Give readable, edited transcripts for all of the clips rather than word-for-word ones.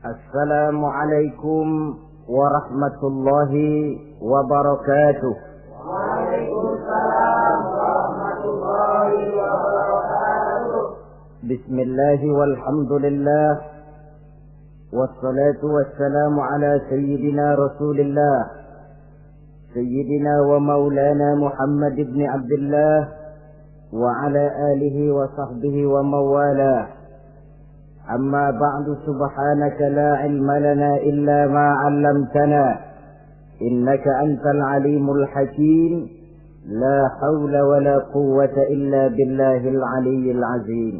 Assalamualaikum warahmatullahi wabarakatuh. Waalaikumsalam warahmatullahi wabarakatuh. Bismillahi walhamdulillah. Wassalatu wassalamu ala sayyidina Rasulillah, sayyidina wa maulana Muhammad ibn Abdullah wa ala alihi wa sahbihi wa mawalah. أما بعد سبحانك لا علم لنا إلا ما علمتنا إنك أنت العليم الحكيم لا حول ولا قوة إلا بالله العلي العظيم.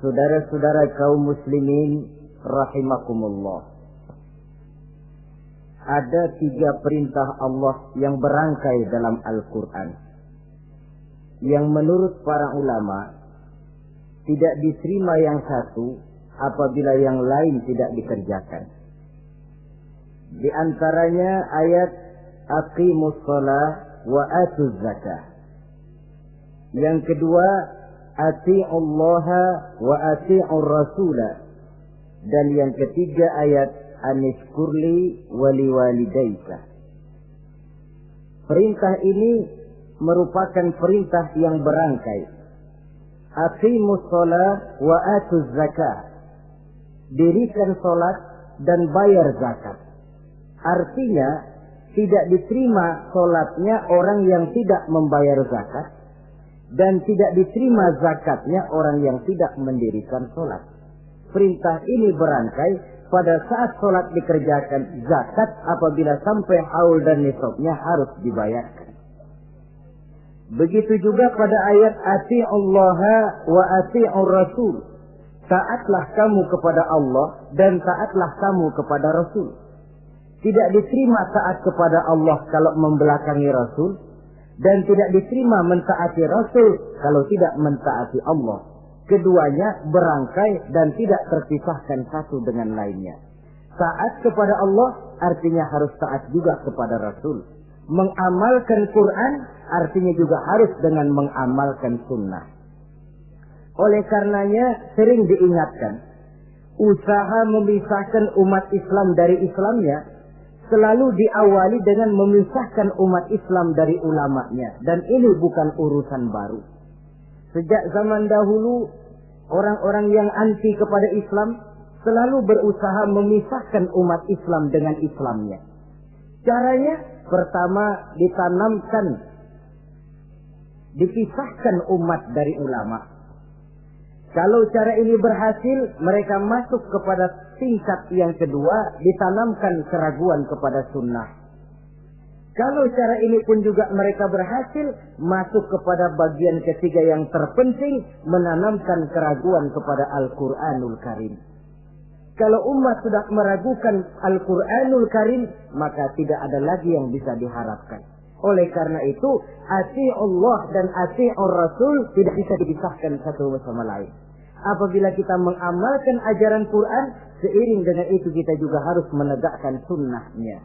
Saudara-saudara kaum muslimin rahimakumullah, ada 3 perintah Allah yang berangkai dalam Al-Quran yang menurut para ulama tidak diterima yang satu apabila yang lain tidak dikerjakan. Di antaranya ayat aqimus shalah wa atuz zakah. Yang kedua ati'ullaha wa ati'ur rasula. Dan yang ketiga ayat anishkurli wali walidaika. Perintah ini merupakan perintah yang berangkai. Aqimus shalah wa atuz zakah. Dirikan salat dan bayar zakat. Artinya tidak diterima salatnya orang yang tidak membayar zakat, dan tidak diterima zakatnya orang yang tidak mendirikan salat. Perintah ini berangkai pada saat salat dikerjakan, zakat apabila sampai haul dan nisabnya harus dibayarkan. Begitu juga pada ayat ati'ullaha wa ati'ur rasul. Taatlah kamu kepada Allah dan taatlah kamu kepada Rasul. Tidak diterima taat kepada Allah kalau membelakangi Rasul, dan tidak diterima mentaati Rasul kalau tidak mentaati Allah. Keduanya berangkai dan tidak terpisahkan satu dengan lainnya. Taat kepada Allah artinya harus taat juga kepada Rasul. Mengamalkan Quran artinya juga harus dengan mengamalkan sunnah. Oleh karenanya sering diingatkan, usaha memisahkan umat Islam dari Islamnya selalu diawali dengan memisahkan umat Islam dari ulamanya. Dan ini bukan urusan baru. Sejak zaman dahulu, orang-orang yang anti kepada Islam selalu berusaha memisahkan umat Islam dengan Islamnya. Caranya pertama dipisahkan umat dari ulama. Kalau cara ini berhasil, mereka masuk kepada tingkat yang kedua, ditanamkan keraguan kepada sunnah. Kalau cara ini pun juga mereka berhasil, masuk kepada bagian ketiga yang terpenting, menanamkan keraguan kepada Al-Quranul Karim. Kalau umat sudah meragukan Al-Quranul Karim, maka tidak ada lagi yang bisa diharapkan. Oleh karena itu, ati'ullah dan ati'ur rasul tidak bisa dipisahkan satu sama lain. Apabila kita mengamalkan ajaran Quran, seiring dengan itu kita juga harus menegakkan sunnahnya.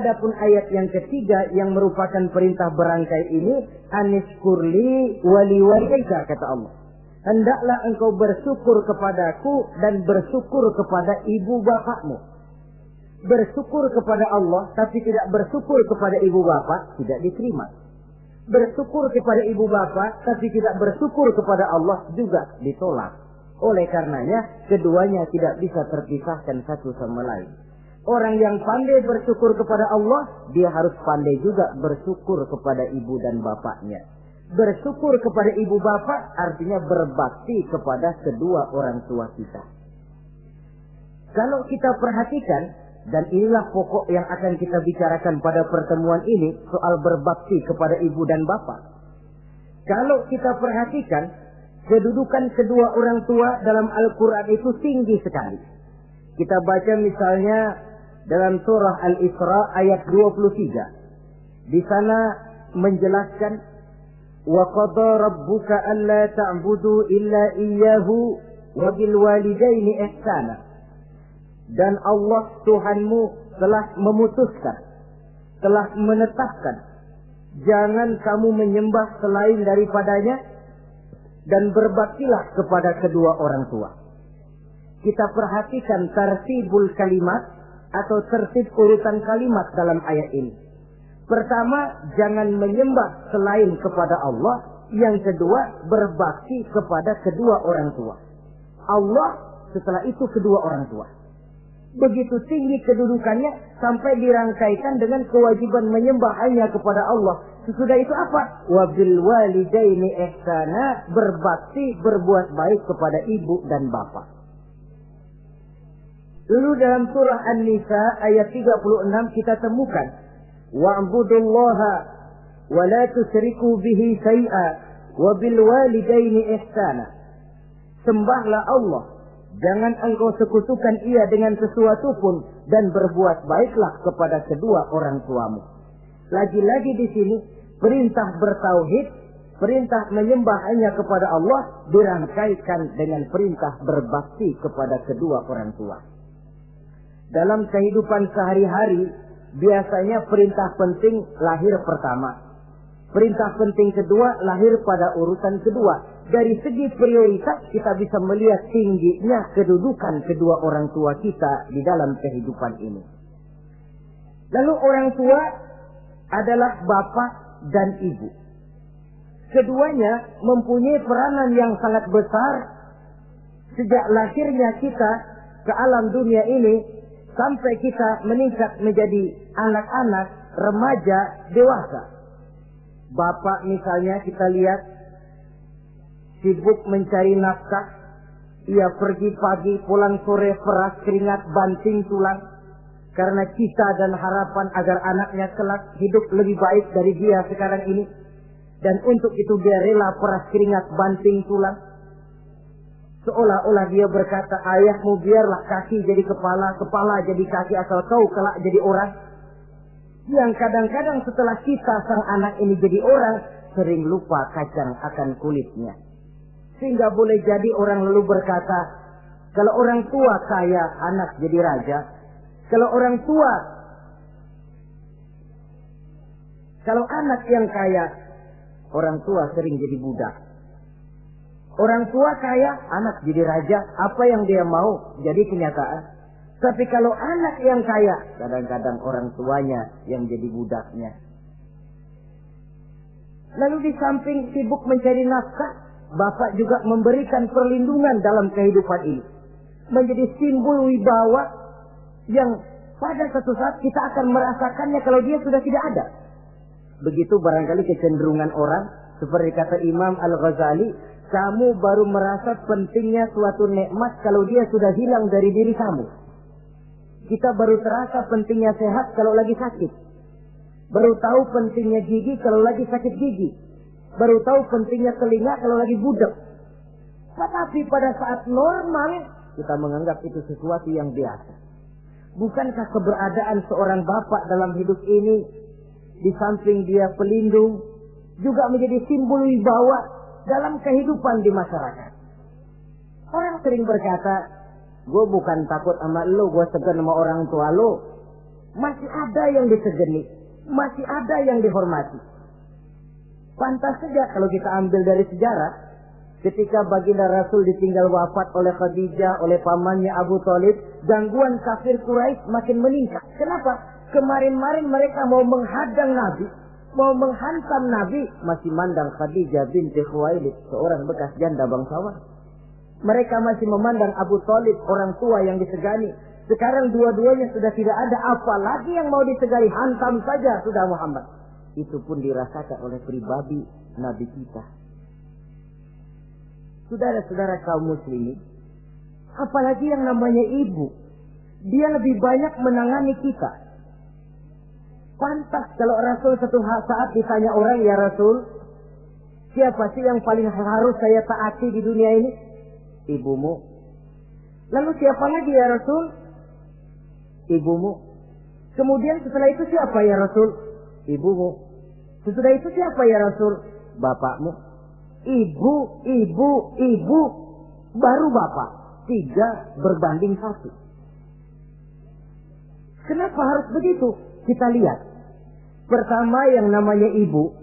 Adapun ayat yang ketiga yang merupakan perintah berangkai ini, anishkurli wali walidaika, kata Allah. Hendaklah engkau bersyukur kepadaku dan bersyukur kepada ibu bapakmu. Bersyukur kepada Allah tapi tidak bersyukur kepada ibu bapak tidak diterima. Bersyukur kepada ibu bapak tapi tidak bersyukur kepada Allah juga ditolak. Oleh karenanya keduanya tidak bisa terpisahkan satu sama lain. Orang yang pandai bersyukur kepada Allah, dia harus pandai juga bersyukur kepada ibu dan bapaknya. Bersyukur kepada ibu bapak artinya berbakti kepada kedua orang tua kita. Kalau kita perhatikan, dan inilah pokok yang akan kita bicarakan pada pertemuan ini, soal berbakti kepada ibu dan bapak. Kalau kita perhatikan, kedudukan kedua orang tua dalam Al-Quran itu tinggi sekali. Kita baca misalnya dalam surah Al-Isra ayat 23. Di sana menjelaskan, وَقَضَى رَبُّكَ أَلَّا تَعْبُدُوا إِلَّا إِيَّهُ وَبِالْوَالِدَيْنِ إِحْسَانًا. Dan Allah Tuhanmu telah memutuskan, telah menetapkan, jangan kamu menyembah selain daripadanya dan berbaktilah kepada kedua orang tua. kita perhatikan tertibul kalimat atau tertib urutan kalimat dalam ayat ini. Pertama, jangan menyembah selain kepada Allah. Yang kedua, berbakti kepada kedua orang tua. Allah, setelah itu kedua orang tua. Begitu tinggi kedudukannya sampai dirangkaikan dengan kewajiban menyembah hanya kepada Allah. Sesudah itu apa? Wabil walidaini ihsana, berbakti, berbuat baik kepada ibu dan bapak. Lalu dalam surah An-Nisa ayat 36 kita temukan wa'budullaha wa la tusyriku bihi syai'a wa bil walidaini ihsana. Sembahlah Allah, jangan engkau sekutukan ia dengan sesuatu pun, dan berbuat baiklah kepada kedua orang tuamu. Lagi-lagi di sini perintah bertauhid, perintah menyembah hanya kepada Allah dirangkaikan dengan perintah berbakti kepada kedua orang tua. Dalam kehidupan sehari-hari, biasanya perintah penting lahir pertama. Perintah penting kedua lahir pada urutan kedua. Dari segi prioritas kita bisa melihat tingginya kedudukan kedua orang tua kita di dalam kehidupan ini. Lalu orang tua adalah bapak dan ibu. Keduanya mempunyai peranan yang sangat besar sejak lahirnya kita ke alam dunia ini sampai kita meningkat menjadi anak-anak, remaja, dewasa. Bapak misalnya kita lihat sibuk mencari nafkah. Ia pergi pagi, pulang sore, peras keringat, banting tulang. Karena cita dan harapan agar anaknya kelak hidup lebih baik dari dia sekarang ini. Dan untuk itu dia rela peras keringat, banting tulang. Seolah-olah dia berkata, ayahmu biarlah kaki jadi kepala, kepala jadi kaki, asal kau kelak jadi orang. Yang kadang-kadang setelah kita sang anak ini jadi orang, sering lupa kacang akan kulitnya. Sehingga boleh jadi orang lalu berkata, kalau orang tua kaya, anak jadi raja. Kalau anak yang kaya, orang tua sering jadi budak. Orang tua kaya, anak jadi raja. Apa yang dia mau jadi kenyataan. Tapi kalau anak yang kaya, kadang-kadang orang tuanya yang jadi budaknya. Lalu di samping sibuk mencari nafkah, bapak juga memberikan perlindungan dalam kehidupan ini. Menjadi simbol wibawa yang pada suatu saat kita akan merasakannya kalau dia sudah tidak ada. Begitu barangkali kecenderungan orang, seperti kata Imam Al-Ghazali, kamu baru merasa pentingnya suatu nikmat kalau dia sudah hilang dari diri kamu. Kita baru terasa pentingnya sehat kalau lagi sakit. Baru tahu pentingnya gigi kalau lagi sakit gigi. Baru tahu pentingnya telinga kalau lagi budak. Tetapi pada saat normal, kita menganggap itu sesuatu yang biasa. Bukankah keberadaan seorang bapak dalam hidup ini, di samping dia pelindung, juga menjadi simbol wibawa dalam kehidupan di masyarakat? Orang sering berkata, gue bukan takut sama lo, gue segan sama orang tua lo. Masih ada yang disegani, masih ada yang dihormati. Pantas saja kalau kita ambil dari sejarah, ketika baginda Rasul ditinggal wafat oleh Khadijah, oleh pamannya Abu Thalib, gangguan kafir Quraisy makin meningkat. Kenapa? Kemarin-marin mereka mau menghadang Nabi, mau menghantam Nabi, masih mandang Khadijah binti Khuwailid, seorang bekas janda bangsawan. Mereka masih memandang Abu Thalib, orang tua yang disegani. Sekarang dua-duanya sudah tidak ada, apalagi yang mau disegani, hantam saja sudah Muhammad. Itu pun dirasakan oleh pribadi Nabi kita. Saudara-saudara kaum muslimin, apalagi yang namanya ibu, dia lebih banyak menangani kita. Pantas kalau Rasul satu saat ditanya orang, ya Rasul, siapa sih yang paling harus saya taati di dunia ini? Ibumu. Lalu siapa lagi ya Rasul? Ibumu. Kemudian setelah itu siapa ya Rasul? Ibumu. Sesudah itu siapa ya Rasul? Bapakmu. Ibu, baru bapak. 3 berbanding 1. Kenapa harus begitu? Kita lihat. Pertama yang namanya ibu,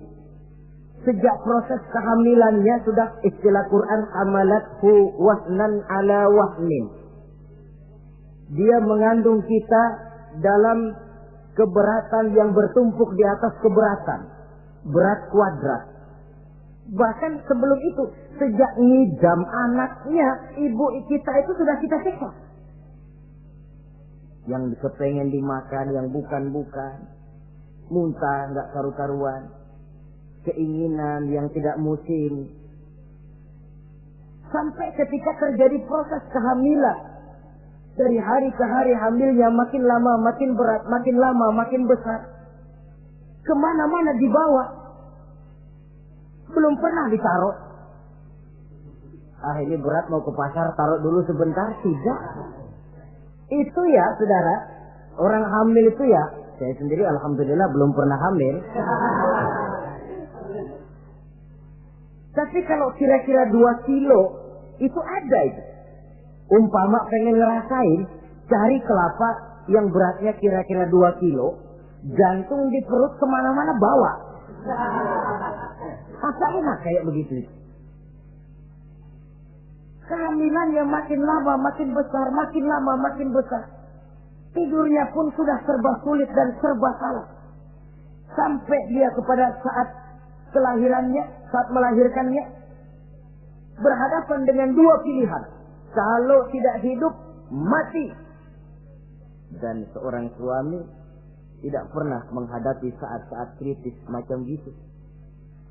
sejak proses kehamilannya sudah istilah Quran hamalathu wahnan ala wahnin. Dia mengandung kita dalam keberatan yang bertumpuk di atas keberatan. Berat kuadrat. Bahkan sebelum itu, sejak ngidam anaknya, ibu kita itu sudah kita siksa. Yang kepengen dimakan, yang bukan-bukan. Muntah, nggak karu-karuan. Keinginan yang tidak musim. Sampai ketika terjadi proses kehamilan. Dari hari ke hari hamilnya makin lama, makin berat, makin lama, makin besar. Kemana-mana dibawa. Belum pernah ditaruh. Ah, ini berat, mau ke pasar, taruh dulu sebentar. Tidak. Itu ya, saudara. Orang hamil itu ya. Saya sendiri alhamdulillah belum pernah hamil. Tapi kalau kira-kira 2 kilo, itu ada itu. Umpama pengen ngerasain, cari kelapa yang beratnya kira-kira 2 kilo, jantung di perut kemana-mana bawa. Masa enak kayak begitu? Kehamilannya makin lama makin besar, makin lama makin besar. Tidurnya pun sudah serba sulit dan serba salah. Sampai dia kepada saat kelahirannya, saat melahirkannya, berhadapan dengan 2 pilihan. Kalau tidak hidup, mati. Dan seorang suami tidak pernah menghadapi saat-saat kritis macam gitu.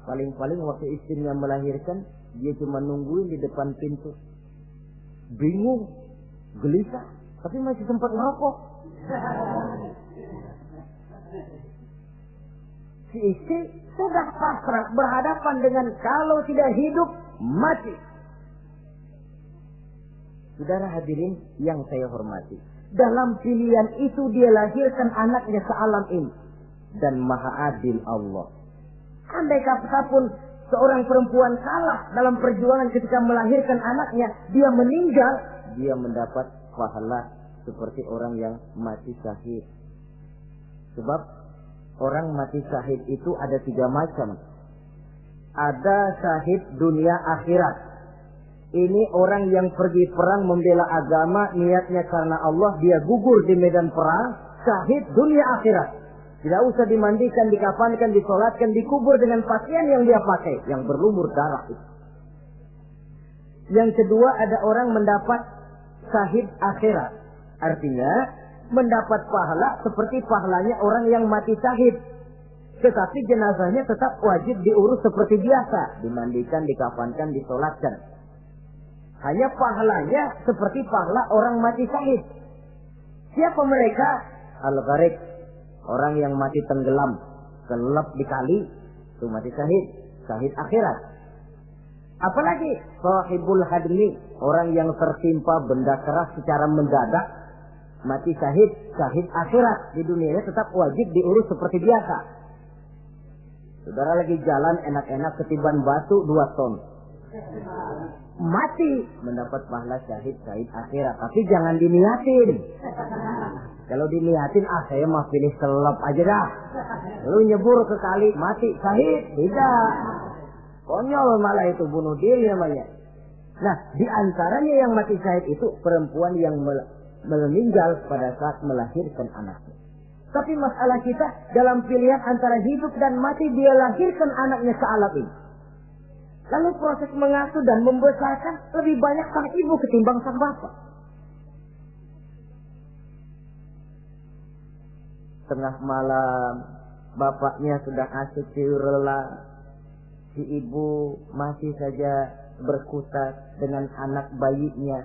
Paling-paling waktu istrinya melahirkan, dia cuma nungguin di depan pintu. Bingung, gelisah, tapi masih sempat ngerokok. Si istri sudah pasrah berhadapan dengan kalau tidak hidup, mati. Saudara hadirin yang saya hormati, dalam pilihan itu dia lahirkan anaknya sealam ini. Dan maha adil Allah. Andai kata pun seorang perempuan kalah dalam perjuangan ketika melahirkan anaknya, dia meninggal, dia mendapat pahala seperti orang yang mati syahid. Sebab orang mati syahid itu ada 3 macam. Ada syahid dunia akhirat. Ini orang yang pergi perang membela agama, niatnya karena Allah, dia gugur di medan perang, syahid dunia akhirat. Tidak usah dimandikan, dikafankan, disolatkan, dikubur dengan pakaian yang dia pakai, yang berlumur darah itu. Yang kedua, ada orang mendapat syahid akhirat. Artinya, mendapat pahala seperti pahalanya orang yang mati syahid. Tetapi jenazahnya tetap wajib diurus seperti biasa. Dimandikan, dikafankan, disolatkan. Hanya pahalanya seperti pahala orang mati syahid. Siapa mereka? Al-Gharik. Orang yang mati tenggelam, kelelep di kali, itu mati syahid, syahid akhirat. Apalagi sahibul hadmi, orang yang tertimpa benda keras secara mendadak, mati syahid, syahid akhirat. Di dunianya tetap wajib diurus seperti biasa. Saudara lagi jalan enak-enak ketiban batu 2 ton. Mati, mendapat pahala syahid, syahid akhirat. Tapi jangan diniatin. Kalau diniatin, saya mah pilih kelelep aja dah. Lalu nyebur ke kali, mati, syahid. Tidak. Konyol malah itu, bunuh diri namanya. Nah, di antaranya yang mati syahid itu perempuan yang meninggal pada saat melahirkan anaknya. Tapi masalah kita dalam pilihan antara hidup dan mati, dia lahirkan anaknya sealam ini. Lalu proses mengasuh dan membesarkan lebih banyak sang ibu ketimbang sang bapak. Tengah malam, bapaknya sudah asyik tidur lelap. Si ibu masih saja berkutat dengan anak bayinya.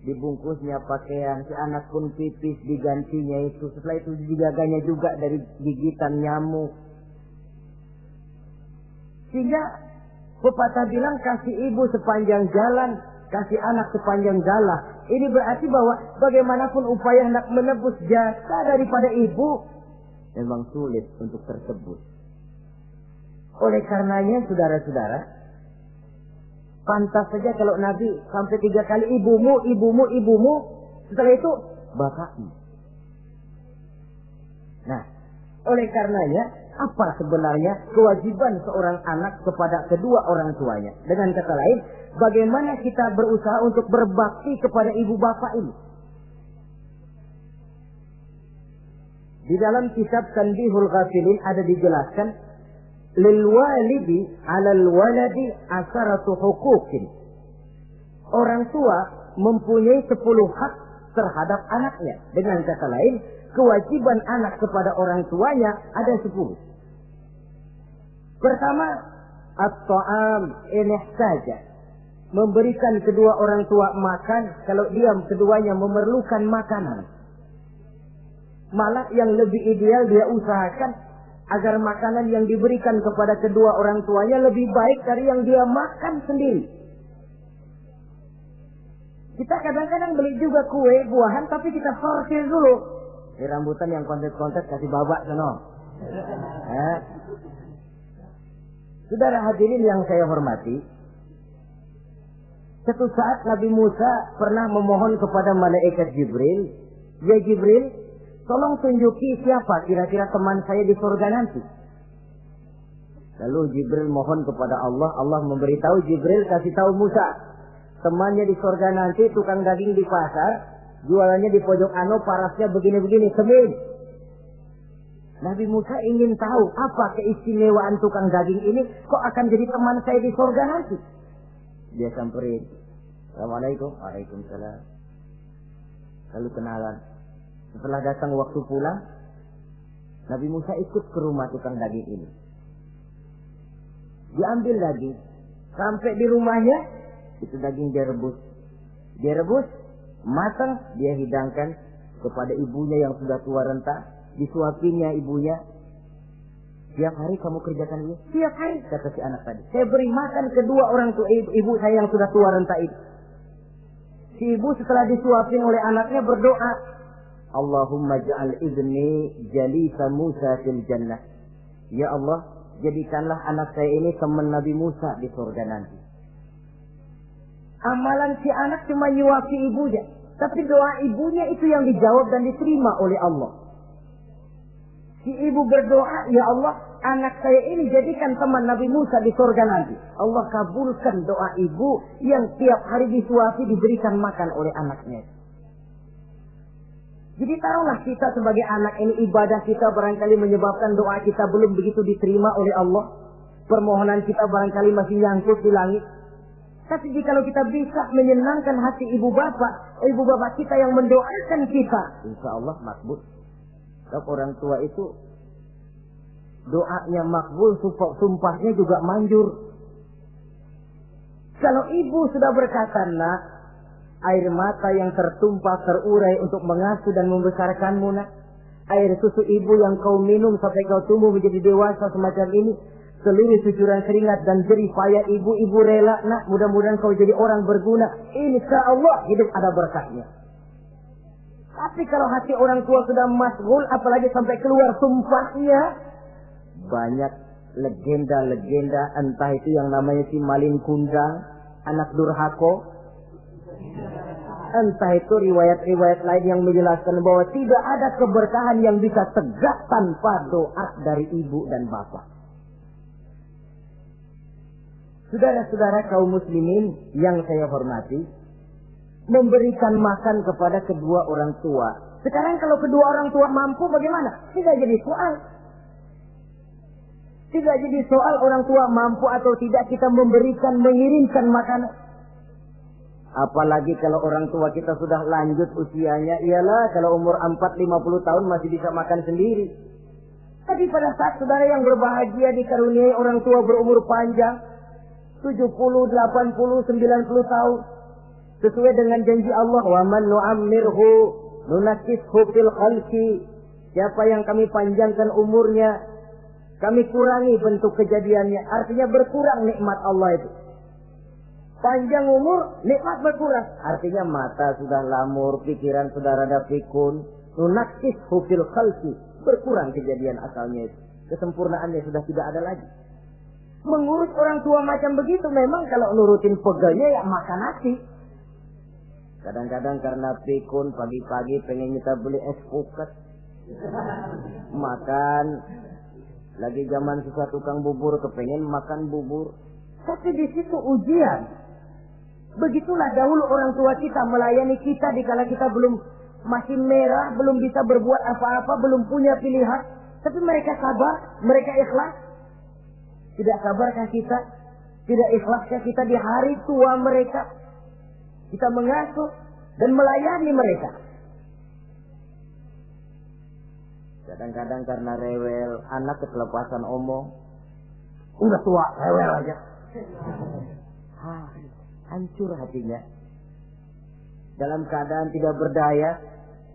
Dibungkusnya pakaian, si anak pun pipis digantinya itu. Setelah itu dijaganya juga dari gigitan nyamuk. Sehingga pepatah bilang kasih ibu sepanjang jalan, kasih anak sepanjang galah. Ini berarti bahwa bagaimanapun upaya hendak menebus jasa daripada ibu, memang sulit untuk tersebut. Oleh karenanya saudara-saudara, pantas saja kalau Nabi sampai 3 kali ibumu, ibumu, ibumu, setelah itu bapakmu. Nah, oleh karenanya apa sebenarnya kewajiban seorang anak kepada kedua orang tuanya? Dengan kata lain, bagaimana kita berusaha untuk berbakti kepada ibu bapak ini? Di dalam kitab Tanbihul Ghafilin ada dijelaskan, lil walidi 'alal waladi asharatu huquqin. Orang tua mempunyai 10 hak terhadap anaknya. Dengan kata lain, kewajiban anak kepada orang tuanya ada 10. Pertama, at-ta'am in ihtaja. Memberikan kedua orang tua makan kalau dia keduanya memerlukan makanan. Malah yang lebih ideal dia usahakan agar makanan yang diberikan kepada kedua orang tuanya lebih baik dari yang dia makan sendiri. Kita kadang-kadang beli juga kue, buahan, tapi kita sortir dulu. Ini rambutan yang kontes-kontes kasih babak sono. Saudara hadirin yang saya hormati, suatu saat Nabi Musa pernah memohon kepada malaikat Jibril, "Ya Jibril, tolong tunjuki siapa kira-kira teman saya di surga nanti." Lalu Jibril mohon kepada Allah, Allah memberitahu Jibril kasih tahu Musa, temannya di surga nanti tukang daging di pasar, jualannya di pojok parasnya begini-begini, semin. Nabi Musa ingin tahu apa keistimewaan tukang daging ini, kok akan jadi teman saya di surga nanti. Dia samperin, "Assalamualaikum." "Waalaikumsalam." Lalu kenalan. Setelah datang waktu pulang, Nabi Musa ikut ke rumah tukang daging ini. Diambil daging, sampai di rumahnya, itu daging dia rebus. Dia rebus, matang, dia hidangkan kepada ibunya yang sudah tua renta, disuapinya ibunya. "Tiap hari kamu kerjakan ini?" "Tiap hari," kata si anak tadi. "Saya beri makan kedua orang tua ibu saya yang sudah tua renta itu." Si ibu setelah disuapin oleh anaknya berdoa, "Allahumma ja'al ibni jalisa Musa fil jannah." Ya Allah, jadikanlah anak saya ini teman Nabi Musa di surga nanti. Amalan si anak cuma nyuapi ibunya, tapi doa ibunya itu yang dijawab dan diterima oleh Allah. Si ibu berdoa, "Ya Allah, anak saya ini jadikan teman Nabi Musa di surga nanti." Allah kabulkan doa ibu yang tiap hari disuapi diberikan makan oleh anaknya. Jadi taruhlah kita sebagai anak ini, ibadah kita barangkali menyebabkan doa kita belum begitu diterima oleh Allah. Permohonan kita barangkali masih nyangkut di langit. Tapi jikalau kita bisa menyenangkan hati ibu bapak kita yang mendoakan kita, insya Allah makbul. Sebab orang tua itu doanya makbul, sumpahnya juga manjur. Kalau ibu sudah berkata, "Nak, air mata yang tertumpah terurai untuk mengasuh dan membesarkanmu, nak. Air susu ibu yang kau minum sampai kau tumbuh menjadi dewasa semacam ini, seluruh cucuran keringat dan jerih payah ibu rela, nak. Mudah-mudahan kau jadi orang berguna. Insya Allah hidup ada berkahnya." Tapi kalau hati orang tua sudah masgul, apalagi sampai keluar sumpahnya, banyak legenda-legenda, entah itu yang namanya si Malin Kundang, anak durhako, entah itu riwayat-riwayat lain yang menjelaskan bahwa tidak ada keberkahan yang bisa tegak tanpa doa dari ibu dan bapak. Saudara-saudara kaum muslimin yang saya hormati, memberikan makan kepada kedua orang tua. Sekarang kalau kedua orang tua mampu bagaimana? Tidak jadi soal. Tidak jadi soal orang tua mampu atau tidak kita memberikan, mengirimkan makanan. Apalagi kalau orang tua kita sudah lanjut usianya, ialah kalau umur 40-50 tahun masih bisa makan sendiri. Tapi pada saat saudara yang berbahagia dikaruniai orang tua berumur panjang, 70, 80, 90 tahun, sesuai dengan janji Allah, "Wa man nu'ammirhu nunakkishu fil khalqi." Siapa yang kami panjangkan umurnya, kami kurangi bentuk kejadiannya. Artinya berkurang nikmat Allah itu. Panjang umur, nikmat berkurang. Artinya mata sudah lamur, pikiran sudah rada pikun. Nunakkishu fil khalqi. Berkurang kejadian asalnya itu. Kesempurnaannya sudah tidak ada lagi. Mengurus orang tua macam begitu memang kalau nurutin pegelnya ya makan nasi. Kadang-kadang karena pikun pagi-pagi pengen kita beli es puket. Makan. Lagi zaman susah tukang bubur kepengen makan bubur. Tapi di situ ujian. Begitulah dahulu orang tua kita melayani kita dikala kita belum masih merah, belum bisa berbuat apa-apa, belum punya pilihan. Tapi mereka sabar, mereka ikhlas. Tidak sabarkah kita? Tidak ikhlaskah kita di hari tua mereka? Kita mengasuh dan melayani mereka. Kadang-kadang karena rewel, anak kelepasan omong. Udah tua, rewel aja. Hancur hatinya. Dalam keadaan tidak berdaya,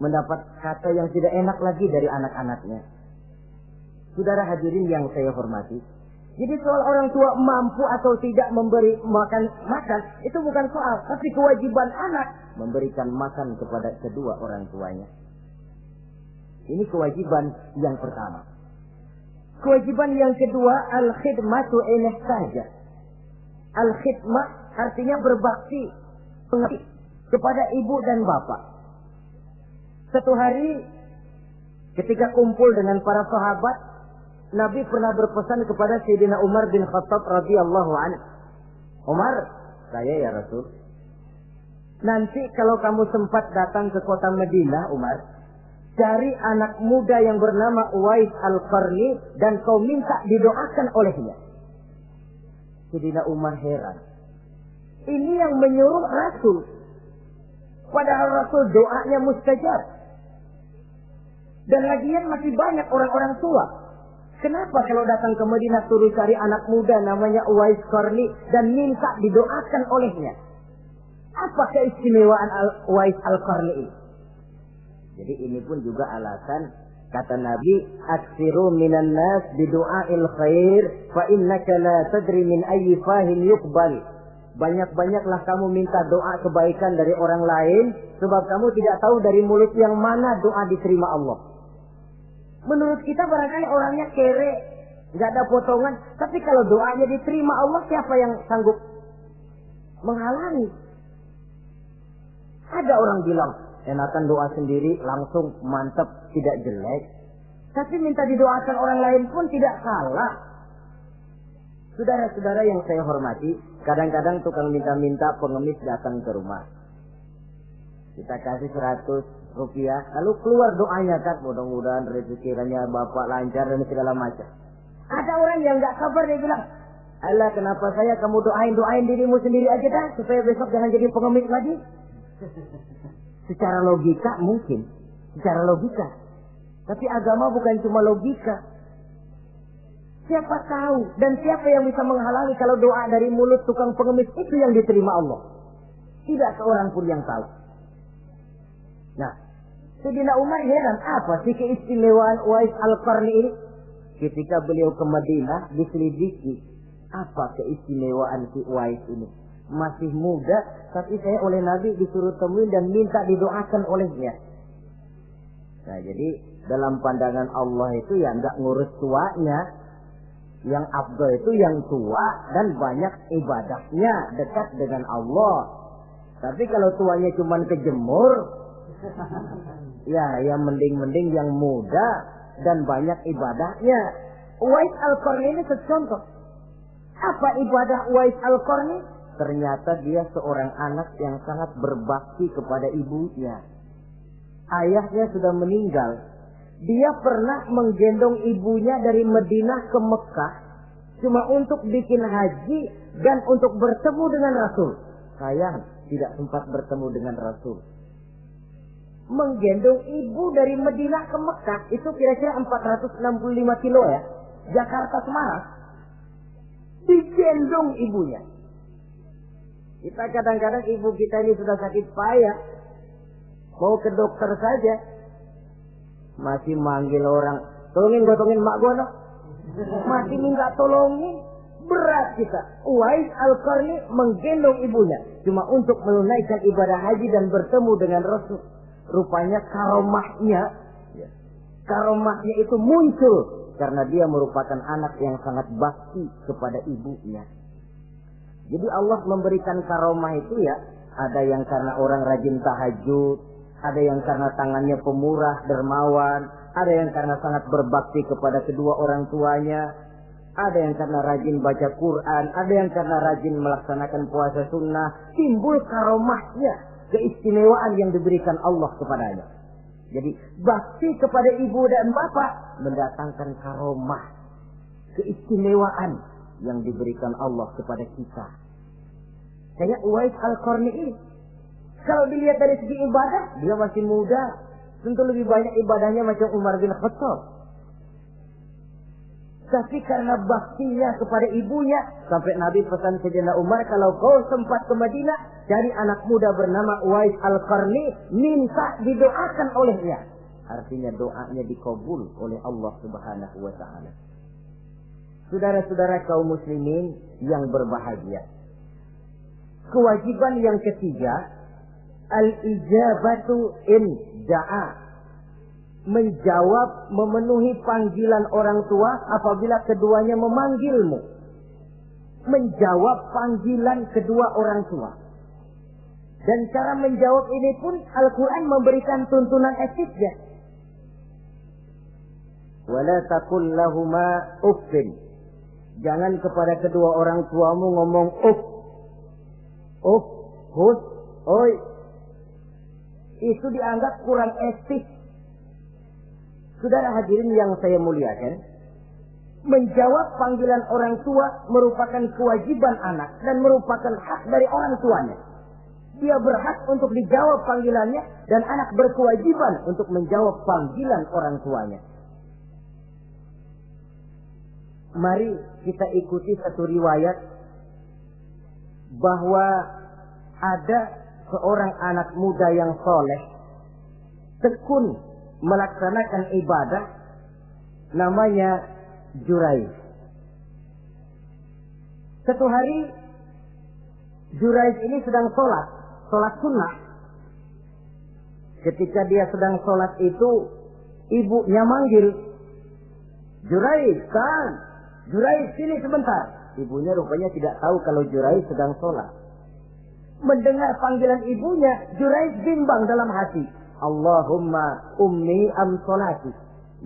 mendapat kata yang tidak enak lagi dari anak-anaknya. Saudara hadirin yang saya hormati, jadi soal orang tua mampu atau tidak memberi makan, itu bukan soal, tapi kewajiban anak memberikan makan kepada kedua orang tuanya. Ini kewajiban yang pertama. Kewajiban yang kedua, al-khidmatu ilaih saja. Al-khidmah artinya berbakti kepada ibu dan bapak. Satu hari ketika kumpul dengan para sahabat, Nabi pernah berpesan kepada Sayyidina Umar bin Khattab radhiyallahu anhu. Umar, saya ya Rasul. Nanti kalau kamu sempat datang ke kota Madinah, Umar, cari anak muda yang bernama Uwais Al-Qarni dan kau minta didoakan olehnya. Sayyidina Umar heran. Ini yang menyuruh Rasul. Padahal Rasul doanya mustajab. Dan lagian masih banyak orang-orang tua. Kenapa kalau datang ke Madinah suruh cari anak muda namanya Uwais Qarni dan minta didoakan olehnya? Apa keistimewaan Uwais Al-Qarni ini? Jadi ini pun juga alasan kata Nabi, aksiru minan nas bidu'ail khair fa innaka la tadri min ayyi fahin yuqbal. Banyak-banyaklah kamu minta doa kebaikan dari orang lain, sebab kamu tidak tahu dari mulut yang mana doa diterima Allah. Menurut kita barangkali orangnya kere, nggak ada potongan, tapi kalau doanya diterima Allah, siapa yang sanggup menghalangi? Ada orang bilang, enakan doa sendiri langsung mantap, tidak jelek. Tapi minta didoakan orang lain pun tidak salah. Saudara-saudara yang saya hormati, kadang-kadang tukang minta-minta pengemis datang ke rumah. Kita kasih 100 rupiah, lalu keluar doanya kan, mudah-mudahan rezekinya bapak lancar dan segala macam. Ada orang yang nggak sabar, dia bilang, Allah kenapa saya kamu doain dirimu sendiri aja dah, supaya besok jangan jadi pengemis lagi. Secara logika mungkin, secara logika. Tapi agama bukan cuma logika. Siapa tahu dan siapa yang bisa menghalangi kalau doa dari mulut tukang pengemis itu yang diterima Allah? Tidak seorang pun yang tahu. Nah, Sayyidina Umar heran, apa sih keistimewaan Uwais Al-Qarni ini? Ketika beliau ke Madinah diselidiki, apa keistimewaan si Uwais ini? Masih muda, tapi saya oleh Nabi disuruh temuin dan minta didoakan olehnya. Nah, jadi dalam pandangan Allah itu ya nggak ngurus tuanya. Yang afdal itu yang tua dan banyak ibadahnya, dekat dengan Allah. Tapi kalau tuanya cuma kejemur, ya yang mending-mending yang muda dan banyak ibadahnya. Uwais Al-Qarni ini secontoh. Apa ibadah Uwais Al-Qarni? Ternyata dia seorang anak yang sangat berbakti kepada ibunya. Ayahnya sudah meninggal. Dia pernah menggendong ibunya dari Madinah ke Mekah cuma untuk bikin haji dan untuk bertemu dengan Rasul. Sayang, tidak sempat bertemu dengan Rasul. Menggendong ibu dari Madinah ke Mekah itu kira-kira 465 kilo ya. Jakarta Semarang. Digendong ibunya. Kita kadang-kadang ibu kita ini sudah sakit payah. Mau ke dokter saja. Masih manggil orang, tolongin gotongin mak gua no. Masih minta tolongin. Berat kita. Uwais Al-Qarni menggendong ibunya cuma untuk menunaikan ibadah haji dan bertemu dengan Rasul. Rupanya karomahnya itu muncul karena dia merupakan anak yang sangat bakti kepada ibunya. Jadi Allah memberikan karomah itu ya, ada yang karena orang rajin tahajud, ada yang karena tangannya pemurah, dermawan, ada yang karena sangat berbakti kepada kedua orang tuanya, ada yang karena rajin baca Quran, ada yang karena rajin melaksanakan puasa sunnah. Timbul karomahnya. keistimewaan yang diberikan Allah kepadanya. Jadi bakti kepada ibu dan bapak mendatangkan karomah, keistimewaan yang diberikan Allah kepada kita. Kayak Uwais Al-Qarni ini, kalau dilihat dari segi ibadah, dia masih muda, tentu lebih banyak ibadahnya macam Umar bin Khattab. Tapi karena baktinya kepada ibunya, sampai Nabi pesan Sayyidina Umar, kalau kau sempat ke Madinah, cari anak muda bernama Uwais Al-Qarni, minta didoakan olehnya. Artinya doanya dikabul oleh Allah Subhanahu wa Ta'ala. Saudara-saudara kaum muslimin yang berbahagia, kewajiban yang ketiga, al-ijabatu in da'a, menjawab, memenuhi panggilan orang tua apabila keduanya memanggilmu. Menjawab panggilan kedua orang tua. Dan cara menjawab ini pun Al-Quran memberikan tuntunan etiknya. Wala taqul lahuma uffin. Jangan kepada kedua orang tuamu ngomong uff. Uff, hus, oi. Itu dianggap kurang etik. Saudara hadirin yang saya muliakan, menjawab panggilan orang tua merupakan kewajiban anak dan merupakan hak dari orang tuanya. Dia berhak untuk dijawab panggilannya dan anak berkewajiban untuk menjawab panggilan orang tuanya. Mari kita ikuti satu riwayat bahwa ada seorang anak muda yang soleh, tekun melaksanakan ibadah, namanya Jurayj. Satu hari Jurayj ini sedang sholat sunnah. Ketika dia sedang sholat itu, ibunya manggil, Jurayj, kan? Jurayj, sini sebentar. Ibunya rupanya tidak tahu kalau Jurayj sedang sholat. Mendengar panggilan ibunya, Jurayj bimbang dalam hati. Allahumma ummi am sholati.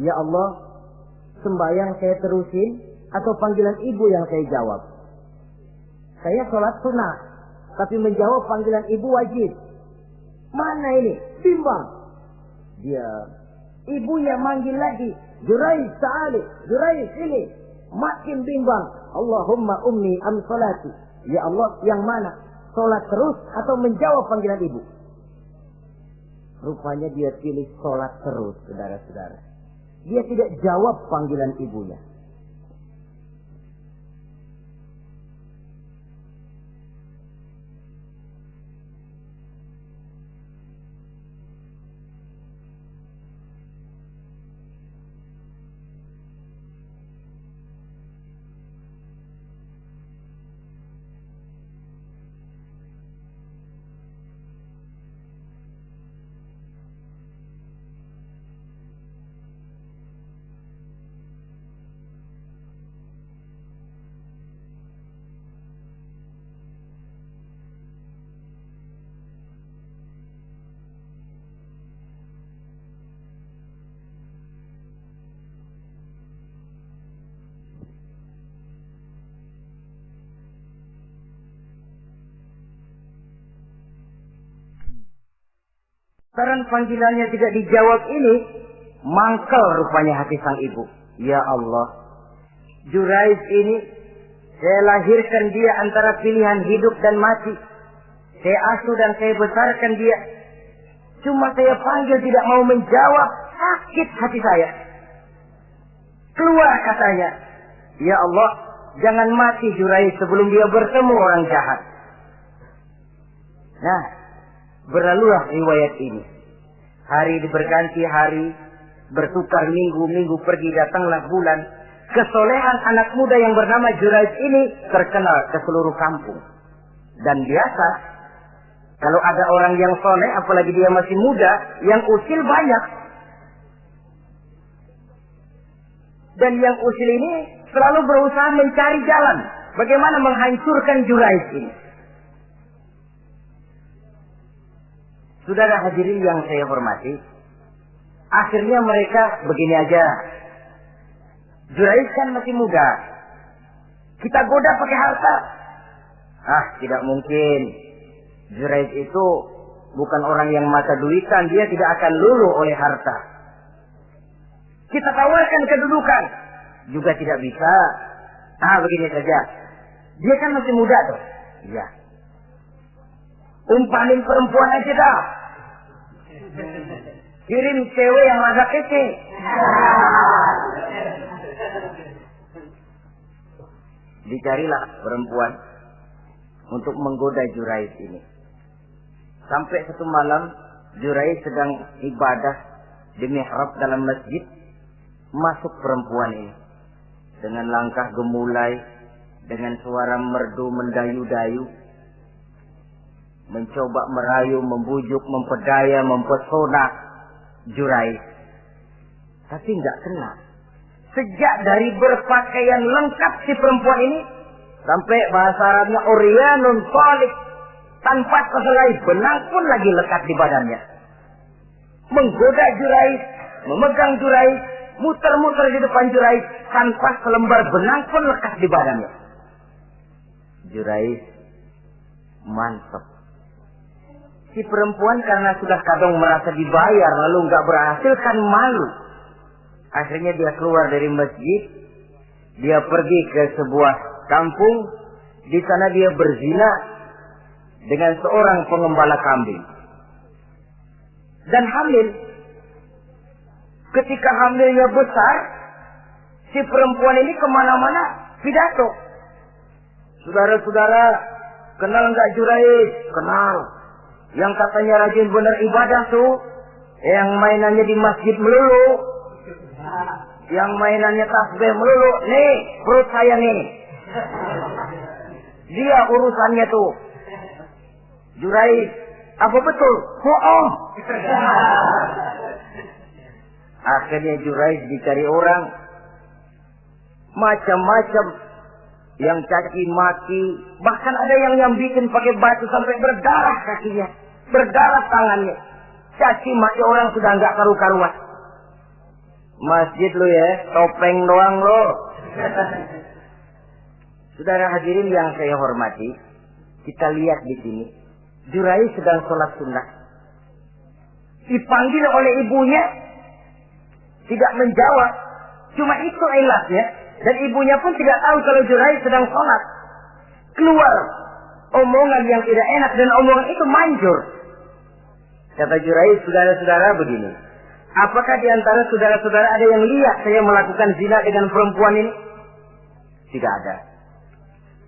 Ya Allah, sembahyang saya terusin atau panggilan ibu yang saya jawab? Saya sholat sunnah, tapi menjawab panggilan ibu wajib. Mana ini? Bimbang. Dia, ibunya manggil lagi, Jurayj ta'ali, Jurayj sini. Makin bimbang. Allahumma ummi am sholati. Ya Allah, yang mana? Sholat terus atau menjawab panggilan ibu? Rupanya dia pilih sholat terus, saudara-saudara. Dia tidak jawab panggilan ibunya. Karena panggilannya tidak dijawab ini, mangkel rupanya hati sang ibu. Ya Allah, Jurayj ini, saya lahirkan dia antara pilihan hidup dan mati. Saya asuh dan saya besarkan dia. Cuma saya panggil tidak mau menjawab, sakit hati saya. Keluar katanya, ya Allah, jangan mati Jurayj sebelum dia bertemu orang jahat. Nah, berlalulah riwayat ini. Hari berganti hari, bertukar minggu pergi, datanglah bulan. Kesolehan anak muda yang bernama Jurayj ini terkenal ke seluruh kampung. Dan biasa, kalau ada orang yang soleh, apalagi dia masih muda, yang usil banyak. Dan yang usil ini selalu berusaha mencari jalan bagaimana menghancurkan Jurayj ini. Saudara hadirin yang saya hormati, akhirnya mereka begini aja. Jurayj kan masih muda, kita goda pakai harta. Ah, tidak mungkin. Jurayj itu bukan orang yang mata duitan, dia tidak akan luluh oleh harta. Kita tawarkan kedudukan, juga tidak bisa. Begini saja. Dia kan masih muda tuh. Iya. Umpanin perempuan aja dah. Kirim cewek yang agak kece. Dicarilah perempuan untuk menggoda Juraij ini. Sampai satu malam Juraij sedang ibadah di mihrab dalam masjid. Masuk perempuan ini dengan langkah gemulai, dengan suara merdu mendayu-dayu, mencoba merayu, membujuk, memperdaya, mempesona Juraij. Tapi nggak kena. Sejak dari berpakaian lengkap si perempuan ini, sampai bahasa Arabnya Uryanun Thalik, tanpa sehelai benang pun lagi lekat di badannya. Menggoda Juraij, memegang Juraij, muter-muter di depan Juraij, tanpa selembar benang pun lekat di badannya. Juraij mantap. Si perempuan karena sudah kadang merasa dibayar lalu nggak berhasil kan malu. Akhirnya dia keluar dari masjid, dia pergi ke sebuah kampung, di sana dia berzina dengan seorang pengembala kambing dan hamil. Ketika hamilnya besar, si perempuan ini kemana-mana pidato. Saudara-saudara, kenal nggak Juraij? Kenal. Yang katanya rajin benar ibadah tuh, yang mainannya di masjid melulu, yang mainannya tasbih melulu. Nih, perut saya nih. Dia urusannya tuh. Juraij, apa betul? Bohong. Akhirnya Juraij dicari orang, macam-macam, yang caci maki, bahkan ada yang nyambitin pakai batu sampai berdarah kakinya, berdarah tangannya. Caci maki orang sudah nggak karu-karuan. Masjid lu ya, topeng doang lo. Saudara hadirin yang saya hormati, kita lihat di sini, Juraij sedang sholat sunnah, dipanggil oleh ibunya, tidak menjawab. Cuma itu ilasnya. Dan ibunya pun tidak tahu kalau Juraij sedang sholat. Keluar omongan yang tidak enak dan omongan itu manjur. Kata Juraij, saudara-saudara begini, apakah di antara saudara-saudara ada yang lihat saya melakukan zina dengan perempuan ini? Tidak ada.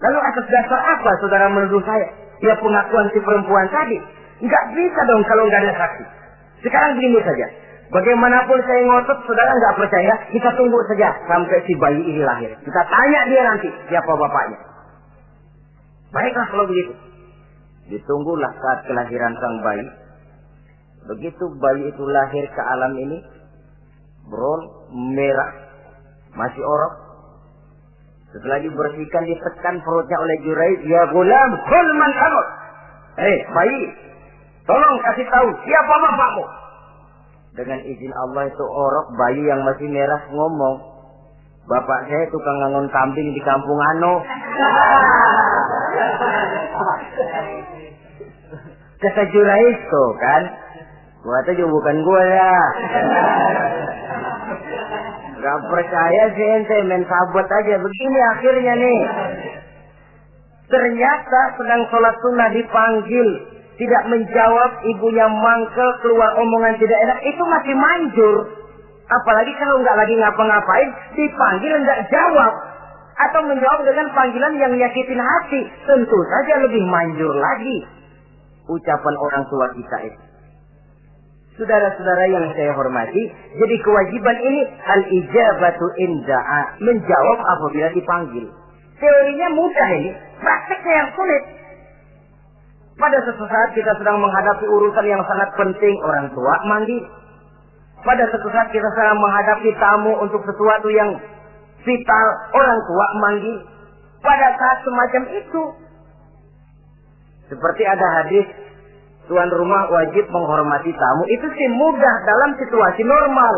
Lalu atas dasar apa saudara menuduh saya? Ya pengakuan si perempuan tadi. Nggak bisa dong kalau nggak ada saksi. Sekarang begini saja. Bagaimanapun saya ngotot, saudara nggak percaya, kita tunggu saja sampai si bayi ini lahir. Kita tanya dia nanti siapa bapaknya. Baiklah kalau begitu. Ditunggulah saat kelahiran sang bayi. Begitu bayi itu lahir ke alam ini, bron merah, masih orok. Setelah dibersihkan, ditekan perutnya oleh Juraij. Ya gulam, kul man abuk. Bayi, tolong kasih tahu siapa bapakmu. Dengan izin Allah itu orok, bayi yang masih merah ngomong, bapak saya tukang ngangon kambing di kampung Ano. Kata Juraij tuh kan, gua tuh juga bukan gua ya. Gak percaya sih ente, main sabot aja. Begini akhirnya nih, ternyata sedang sholat sunnah dipanggil, tidak menjawab, ibunya mangkel, keluar omongan tidak enak, itu masih manjur. Apalagi kalau nggak lagi ngapa-ngapain, dipanggil nggak jawab, atau menjawab dengan panggilan yang nyakitin hati, tentu saja lebih manjur lagi ucapan orang tua kita itu. Saudara-saudara yang saya hormati, jadi kewajiban ini al-ijabatu inda'a, menjawab apabila dipanggil. Teorinya mudah ini, prakteknya yang sulit. Pada suatu saat kita sedang menghadapi urusan yang sangat penting, orang tua manggil. Pada suatu saat kita sedang menghadapi tamu untuk sesuatu yang vital, orang tua manggil. Pada saat semacam itu, seperti ada hadis, tuan rumah wajib menghormati tamu. Itu sih mudah dalam situasi normal.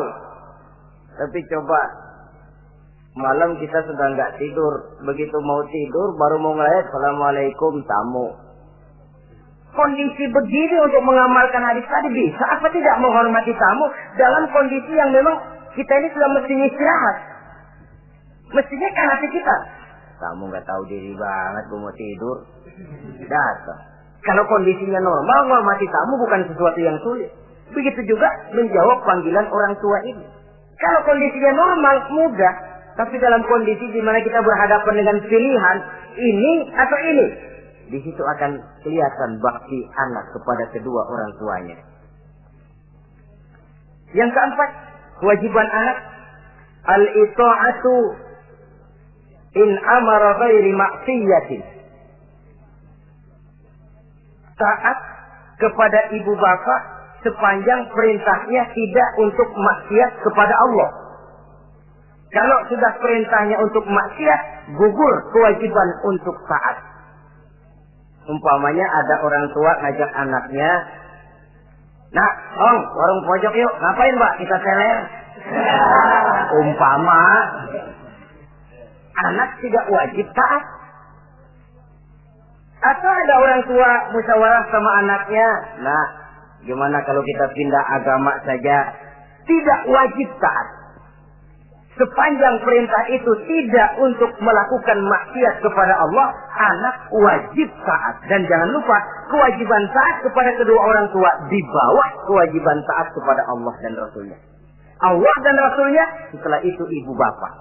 Tapi coba malam kita sudah nggak tidur, begitu mau tidur baru mau ngeliat assalamualaikum tamu. kondisi begini untuk mengamalkan hadis tadi bisa apa tidak menghormati tamu dalam kondisi yang memang kita ini sudah mestinya istirahat. Mestinya kan hati kita. Kamu nggak tahu diri banget, gue mau tidur. Datang. Kalau kondisinya normal, menghormati tamu bukan sesuatu yang sulit. Begitu juga menjawab panggilan orang tua ini. Kalau kondisinya normal, mudah. Tapi dalam kondisi di mana kita berhadapan dengan pilihan ini atau ini, di situ akan kelihatan bakti anak kepada kedua orang tuanya. Yang keempat, kewajiban anak al-ita'atu in amara ghairi maksiyatin. Taat kepada ibu bapak sepanjang perintahnya tidak untuk maksiat kepada Allah. Kalau sudah perintahnya untuk maksiat, gugur kewajiban untuk taat. Umpamanya ada orang tua ngajak anaknya, "Nak, Om, warung pojok yuk." "Ngapain, Mbak?" "Kita teler." Umpama anak tidak wajib taat. Atau ada orang tua musyawarah sama anaknya, "Nah, gimana kalau kita pindah agama saja?" Tidak wajib taat. Sepanjang perintah itu tidak untuk melakukan maksiat kepada Allah, anak wajib taat. Dan jangan lupa, kewajiban taat kepada kedua orang tua di bawah kewajiban taat kepada Allah dan Rasulnya. Allah dan Rasulnya, setelah itu ibu bapak.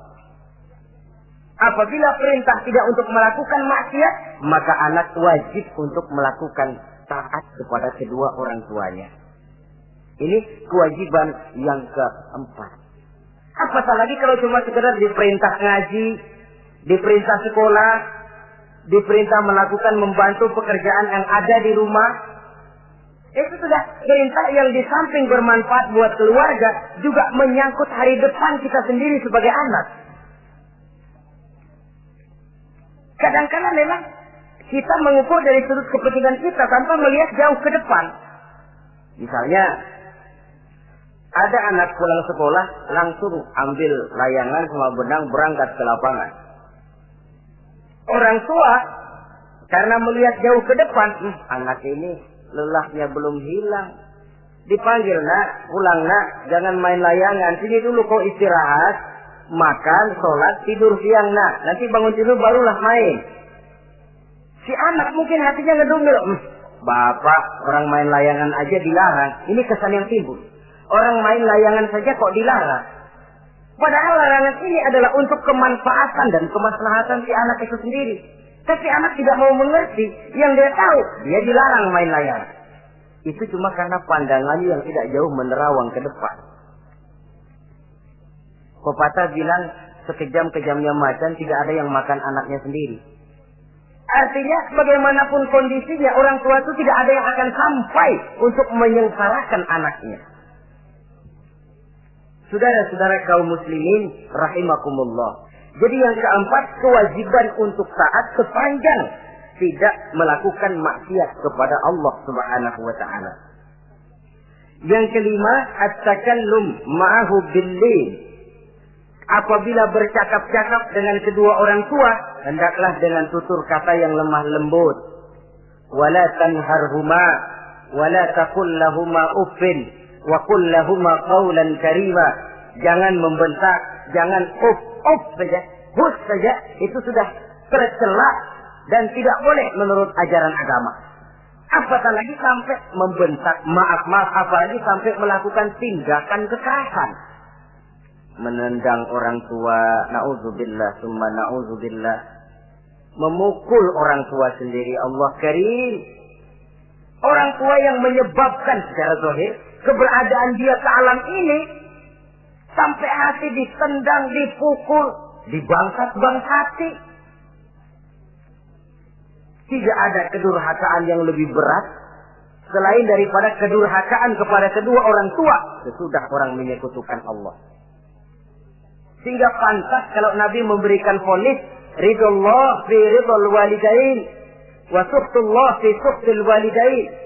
Apabila perintah tidak untuk melakukan maksiat, maka anak wajib untuk melakukan taat kepada kedua orang tuanya. Ini kewajiban yang keempat. Apatah lagi kalau cuma sekedar diperintah ngaji, diperintah sekolah, diperintah melakukan membantu pekerjaan yang ada di rumah. Itu sudah perintah yang di samping bermanfaat buat keluarga, juga menyangkut hari depan kita sendiri sebagai anak. Kadang-kadang memang kita mengukur dari sudut kepentingan kita tanpa melihat jauh ke depan. Misalnya, ada anak pulang sekolah, langsung ambil layangan sama benang berangkat ke lapangan. Orang tua, karena melihat jauh ke depan, anak ini lelahnya belum hilang. Dipanggil, "Nak, pulang nak, jangan main layangan. Sini dulu kau istirahat, makan, sholat, tidur siang nak. Nanti bangun tidur barulah main." Si anak mungkin hatinya ngedumil, "Bapak, orang main layangan aja dilarang." Ini kesan yang timbul. Orang main layangan saja kok dilarang. Padahal larangan ini adalah untuk kemanfaatan dan kemaslahatan si anak itu sendiri. Tapi anak tidak mau mengerti. Yang dia tahu, dia dilarang main layangan. Itu cuma karena pandangannya yang tidak jauh menerawang ke depan. Pepatah bilang, sekejam-kejamnya macan tidak ada yang makan anaknya sendiri. Artinya, bagaimanapun kondisinya, orang tua itu tidak ada yang akan sampai untuk menyengsarakan anaknya. Saudara-saudara kaum muslimin rahimakumullah. Jadi yang keempat, kewajiban untuk taat sepanjang tidak melakukan maksiat kepada Allah Subhanahu wa taala. Yang kelima, at-takallum ma'ahu bil-lail. Apabila bercakap-cakap dengan kedua orang tua, hendaklah dengan tutur kata yang lemah lembut. Wala tanharhuma wala taqul lahumā uffin wa qul lahumā qawlan karīmā. Jangan membentak, jangan uff saja, hus saja, itu sudah tercela dan tidak boleh menurut ajaran agama. Apatah lagi sampai membentak, maaf, apalagi sampai melakukan tindakan kekerasan. Menendang orang tua, na'udzubillah, summa na'udzubillah. Memukul orang tua sendiri, Allah karim. Orang tua yang menyebabkan secara zahir keberadaan dia ke alam ini, sampai hati ditendang, dipukul, dibangkat-bangkati. Tidak ada kedurhakaan yang lebih berat selain daripada kedurhakaan kepada kedua orang tua sesudah orang menyekutukan Allah. Sehingga pantas kalau Nabi memberikan vonis, ridullah fi ridul walidain wa suhtullah fi suhtil walidain.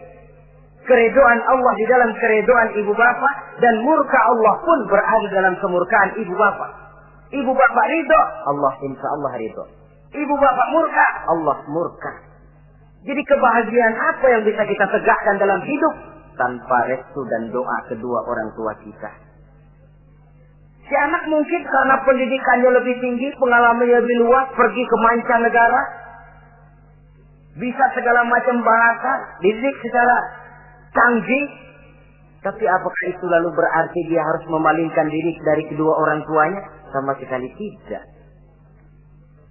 Keredoan Allah di dalam keredoan ibu bapak, dan murka Allah pun berada dalam kemurkaan ibu bapak. Ibu bapak ridho, Allah insya Allah ridho. Ibu bapak murka, Allah murka. Jadi kebahagiaan apa yang bisa kita tegakkan dalam hidup tanpa restu dan doa kedua orang tua kita? Si anak mungkin karena pendidikannya lebih tinggi, pengalamannya lebih luas, pergi ke mancanegara, bisa segala macam bahasa, didik secara canggih. Tapi apakah itu lalu berarti dia harus memalingkan diri dari kedua orang tuanya? Sama sekali tidak.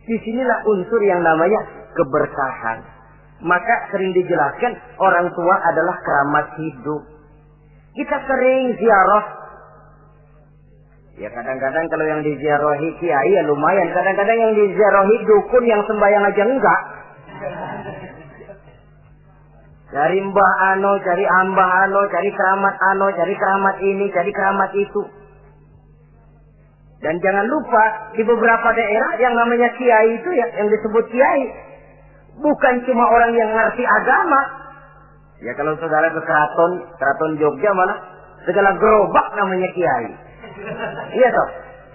Disinilah unsur yang namanya keberkahan. Maka sering dijelaskan orang tua adalah keramat hidup. Kita sering ziarah. Ya kadang-kadang kalau yang diziarahi kiai ya lumayan. Kadang-kadang yang diziarahi dukun yang sembahyang aja enggak. Cari mbah ano, cari ambah ano, cari keramat ini, cari keramat itu. Dan jangan lupa di beberapa daerah yang namanya kiai itu ya, yang disebut kiai, bukan cuma orang yang ngerti agama. Ya kalau saudara ke keraton Jogja mana segala gerobak namanya kiai. Iya toh,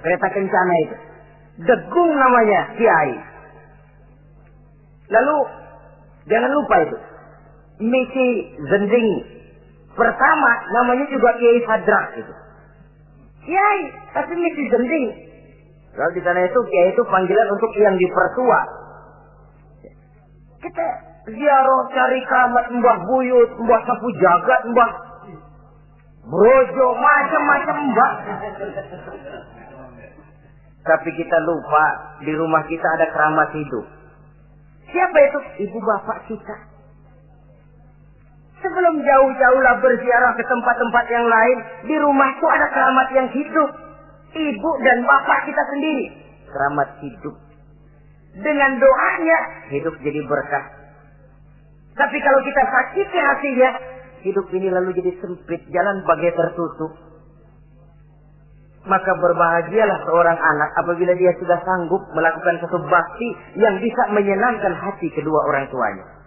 kereta kencana itu. Degung namanya kiai. Lalu jangan lupa itu. Misi Zending pertama namanya juga Kiai Sadrak itu. Kiai, tapi misi Zending. Kalau di sana itu kiai itu panggilan untuk yang dipertua. Kita ziarah cari keramat Mbah Buyut, Mbah Sapu Jagat, Mbah Brojo, macam-macam Mbah. Tapi kita lupa di rumah kita ada keramat hidup. Siapa itu? Ibu bapak kita. Sebelum jauh-jauhlah berziarah ke tempat-tempat yang lain, di rumah itu ada keramat yang hidup. Ibu dan bapak kita sendiri. Keramat hidup. Dengan doanya, hidup jadi berkah. Tapi kalau kita sakiti hatinya, hidup ini lalu jadi sempit, jalan bagai tertutup. Maka berbahagialah seorang anak apabila dia sudah sanggup melakukan satu bakti yang bisa menyenangkan hati kedua orang tuanya.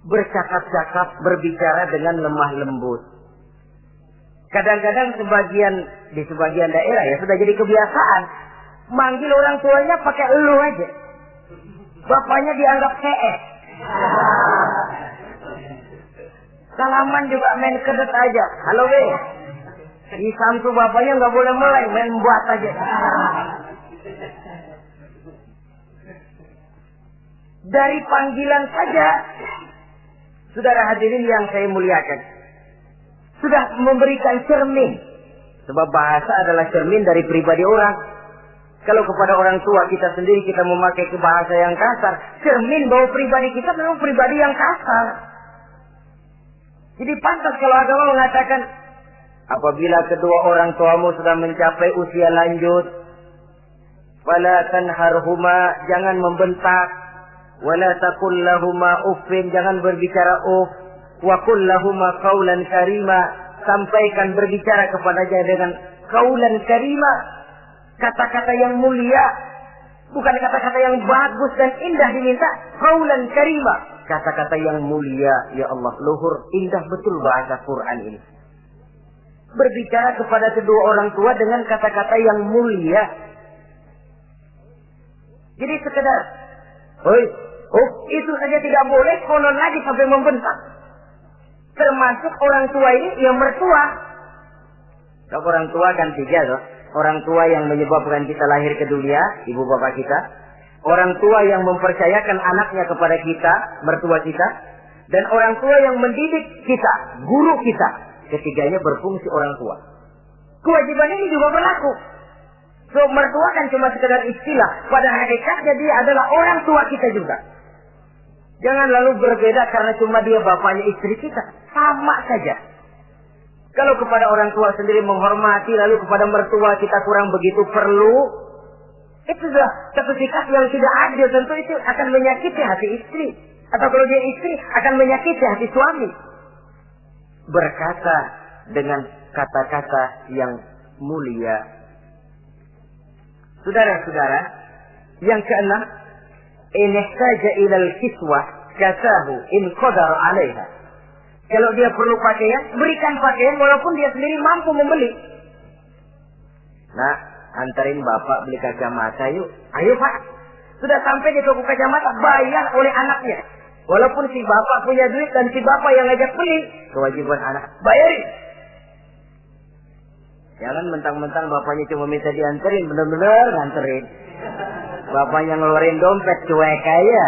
Bercakap-cakap, berbicara dengan lemah lembut. Kadang-kadang di sebagian daerah ya sudah jadi kebiasaan. Manggil orang tuanya pakai elu aja. Bapaknya dianggap CS. Salaman juga main kedet aja. Halo be. Di samping bapaknya nggak boleh mulai, main buat aja. Dari panggilan saja, saudara hadirin yang saya muliakan, sudah memberikan cermin. Sebab bahasa adalah cermin dari pribadi orang. Kalau kepada orang tua kita sendiri kita memakai bahasa yang kasar, cermin bahwa pribadi kita memang pribadi yang kasar. Jadi pantas kalau agama mengatakan, apabila kedua orang tuamu sudah mencapai usia lanjut, fala tanharhuma, jangan membentak, wala taqul lahuma uffin, jangan berbicara uff, wa qul lahuma qaulan karima, sampaikan berbicara kepadanya dengan qaulan karima, kata-kata yang mulia, bukan kata-kata yang bagus dan indah diminta, qaulan karima, kata-kata yang mulia. Ya Allah, luhur, indah betul bahasa Quran ini. Berbicara kepada kedua orang tua dengan kata-kata yang mulia. Jadi sekedar, itu saja tidak boleh, konon lagi sampai membentak. Termasuk orang tua ini yang mertua. Kalau orang tua kan tiga loh. Orang tua yang menyebabkan kita lahir ke dunia, ibu bapak kita. Orang tua yang mempercayakan anaknya kepada kita, mertua kita. Dan orang tua yang mendidik kita, guru kita. Ketiganya berfungsi orang tua. Kewajiban ini juga berlaku. So, mertua kan cuma sekedar istilah. Pada hakikatnya dia adalah orang tua kita juga. Jangan lalu berbeda karena cuma dia bapaknya istri kita. Sama saja. Kalau kepada orang tua sendiri menghormati, lalu kepada mertua kita kurang begitu perlu, itu sudah satu sikap yang tidak adil. Tentu itu akan menyakiti hati istri. Atau kalau dia istri, akan menyakiti hati suami. Berkata dengan kata-kata yang mulia. Saudara-saudara, yang keenam, in ihtaja ilal kiswah kasahu in qadar 'alaiha. Kalau dia perlu pakaian, berikan pakaian walaupun dia sendiri mampu membeli. Nah, antarin bapak beli kacamata yuk. Ayo pak, Sudah sampai di toko kacamata, bayar oleh anaknya. Walaupun si bapak punya duit dan si bapak yang ngajak beli, kewajiban anak bayarin. Jangan mentang-mentang bapaknya cuma minta dianterin, bener-bener nganterin. Bapaknya ngeluarin dompet cuek aja.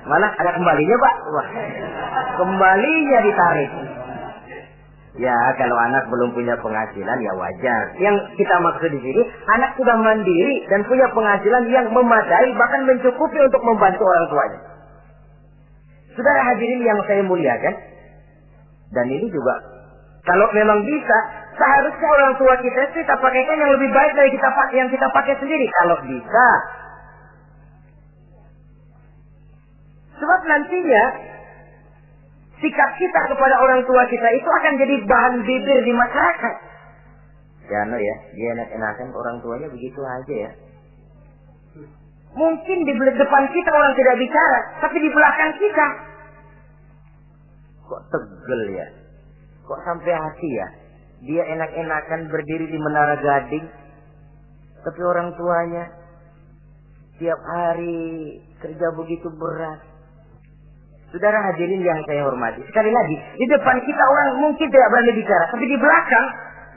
Malah ada kembalinya, Pak. Wah, kembalinya ditarik. Ya, kalau anak belum punya penghasilan ya wajar. Yang kita maksud di sini, anak sudah mandiri dan punya penghasilan yang memadai, bahkan mencukupi untuk membantu orang tuanya. Saudara hadirin yang saya muliakan, dan ini juga kalau memang bisa, seharusnya orang tua kita pakaikan yang lebih baik dari yang kita pakai sendiri. Kalau bisa. Sebab nantinya sikap kita kepada orang tua kita itu akan jadi bahan bibir di masyarakat. Jangan ya, dia enak-enakan orang tuanya begitu aja ya. Mungkin di depan kita orang tidak bicara, tapi di belakang kita kok tegel ya, kok sampai hati ya. Dia enak-enakan berdiri di Menara Gading, tapi orang tuanya tiap hari kerja begitu berat. Saudara hadirin yang saya hormati, sekali lagi, di depan kita orang mungkin tidak berani bicara, tapi di belakang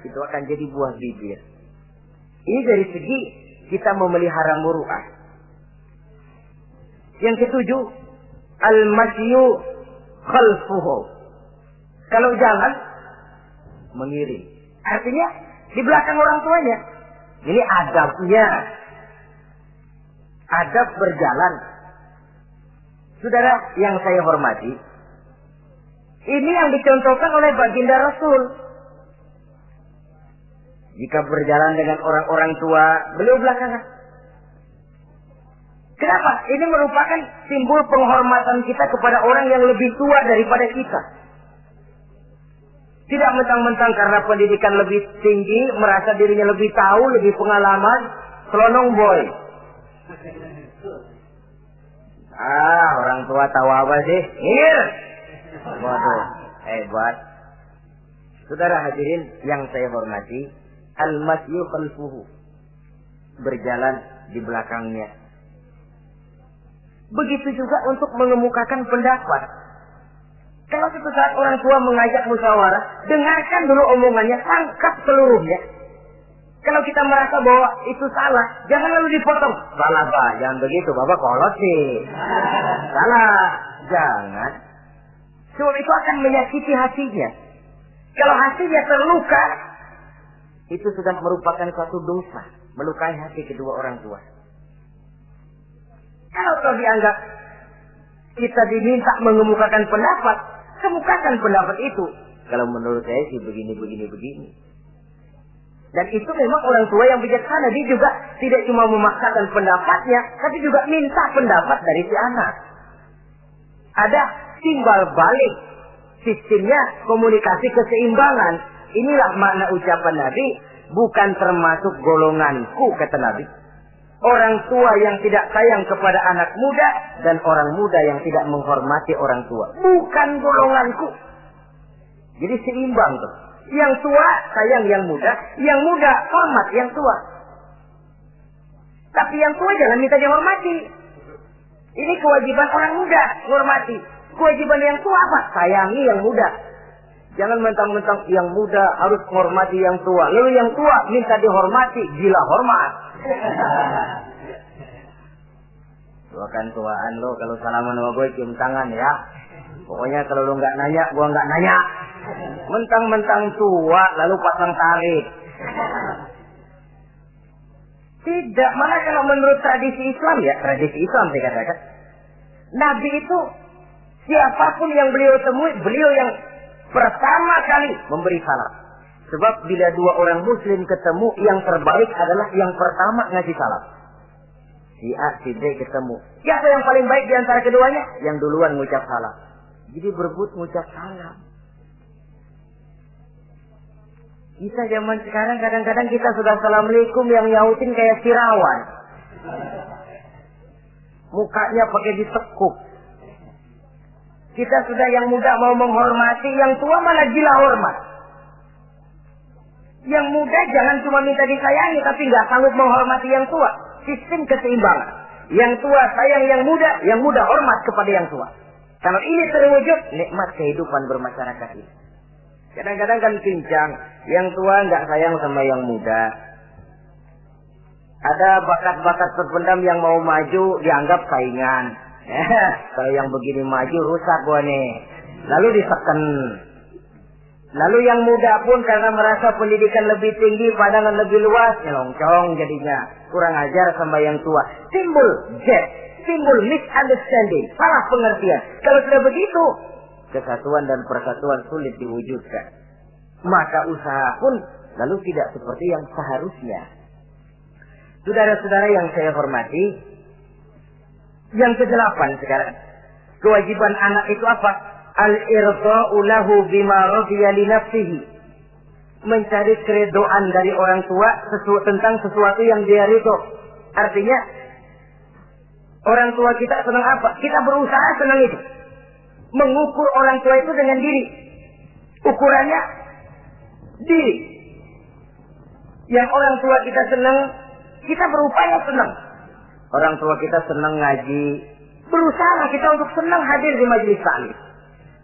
itu akan jadi buah bibir. Ini dari segi kita memelihara muru'ah. Yang ketujuh, al-masyu khalfuhu. Kalau jalan, mengiring. Artinya di belakang orang tuanya. Ini adabnya. Adab berjalan. Saudara yang saya hormati, ini yang dicontohkan oleh baginda Rasul. Jika berjalan dengan orang-orang tua, beliau belakangan. Kenapa? Ini merupakan simbol penghormatan kita kepada orang yang lebih tua daripada kita. Tidak mentang-mentang karena pendidikan lebih tinggi, merasa dirinya lebih tahu, lebih pengalaman, selonong boy. Orang tua tahu apa sih? Ngir. Waduh, hebat. Saudara hadirin yang saya hormati, al-masyu khalfuhu. Berjalan di belakangnya. Begitu juga untuk mengemukakan pendapat. Kalau suatu saat orang tua mengajak musyawarah, dengarkan dulu omongannya, tangkap seluruhnya. Kalau kita merasa bahwa itu salah, jangan lalu dipotong. Salah, Pak. Jangan begitu. Bapak kolot sih. Salah. Jangan. Sebab itu akan menyakiti hatinya. Kalau hatinya terluka, itu sudah merupakan suatu dosa. Melukai hati kedua orang tua. Kalau kau dianggap kita diminta mengemukakan pendapat, kemukakan pendapat itu. Kalau menurut saya sih begini. Dan itu memang orang tua yang bijaksana. Dia juga tidak cuma memaksakan pendapatnya, tapi juga minta pendapat dari si anak. Ada timbal balik. Sistemnya komunikasi keseimbangan. Inilah makna ucapan Nabi. Bukan termasuk golonganku, kata Nabi. Orang tua yang tidak sayang kepada anak muda. Dan orang muda yang tidak menghormati orang tua. Bukan golonganku. Jadi seimbang tuh. Yang tua sayang yang muda hormat yang tua. Tapi yang tua jangan minta dihormati. Ini kewajiban orang muda, hormati. Kewajiban yang tua apa? Sayangi yang muda. Jangan mentang-mentang yang muda harus menghormati yang tua. Lalu yang tua minta dihormati, gila hormat. Tuakan tuaan lo, kalau salaman sama gue cium tangan ya. Pokoknya kalau lo nggak nanya, gue nggak nanya. Mentang-mentang tua lalu pasang tarik. Tidak, malah kalau menurut tradisi Islam ya, tradisi Islam saya katakan, Nabi itu siapapun yang beliau temui, beliau yang pertama kali memberi salam. Sebab bila dua orang muslim ketemu, yang terbaik adalah yang pertama ngasih salam. Si A, si B ketemu. Siapa yang paling baik di antara keduanya? Yang duluan ngucap salam. Jadi berebut ngucap salam. Kita zaman sekarang kadang-kadang kita sudah assalamualaikum yang nyautin kayak sirawan. Mukanya pakai ditekuk. Kita sudah yang muda mau menghormati, yang tua malah gila hormat. Yang muda jangan cuma minta disayangi, tapi nggak sanggup menghormati yang tua. Sistem keseimbangan. Yang tua sayang yang muda hormat kepada yang tua. Kalau ini terwujud, nikmat kehidupan bermasyarakat ini. Kadang-kadang kan pincang, yang tua nggak sayang sama yang muda. Ada bakat-bakat terpendam yang mau maju dianggap saingan. Kalau yang begini maju rusak gua nih. Lalu diseken. Lalu yang muda pun karena merasa pendidikan lebih tinggi, pandangan lebih luas, nyelongcong jadinya. Kurang ajar sama yang tua. Timbul gap, timbul misunderstanding, salah pengertian. Kalau sudah begitu, kesatuan dan persatuan sulit diwujudkan. Maka usaha pun lalu tidak seperti yang seharusnya. Saudara-saudara yang saya hormati, yang ke-8 sekarang. Kewajiban anak itu apa? Al-irda'u lahu bima radiya li nafsihi. Mencari keredoan dari orang tua tentang sesuatu yang dia ridho. Artinya, orang tua kita senang apa? Kita berusaha senang itu. Mengukur orang tua itu dengan diri. Ukurannya diri. Yang orang tua kita senang, kita berupaya senang. Orang tua kita senang ngaji, berusaha kita untuk senang hadir di majelis taklim.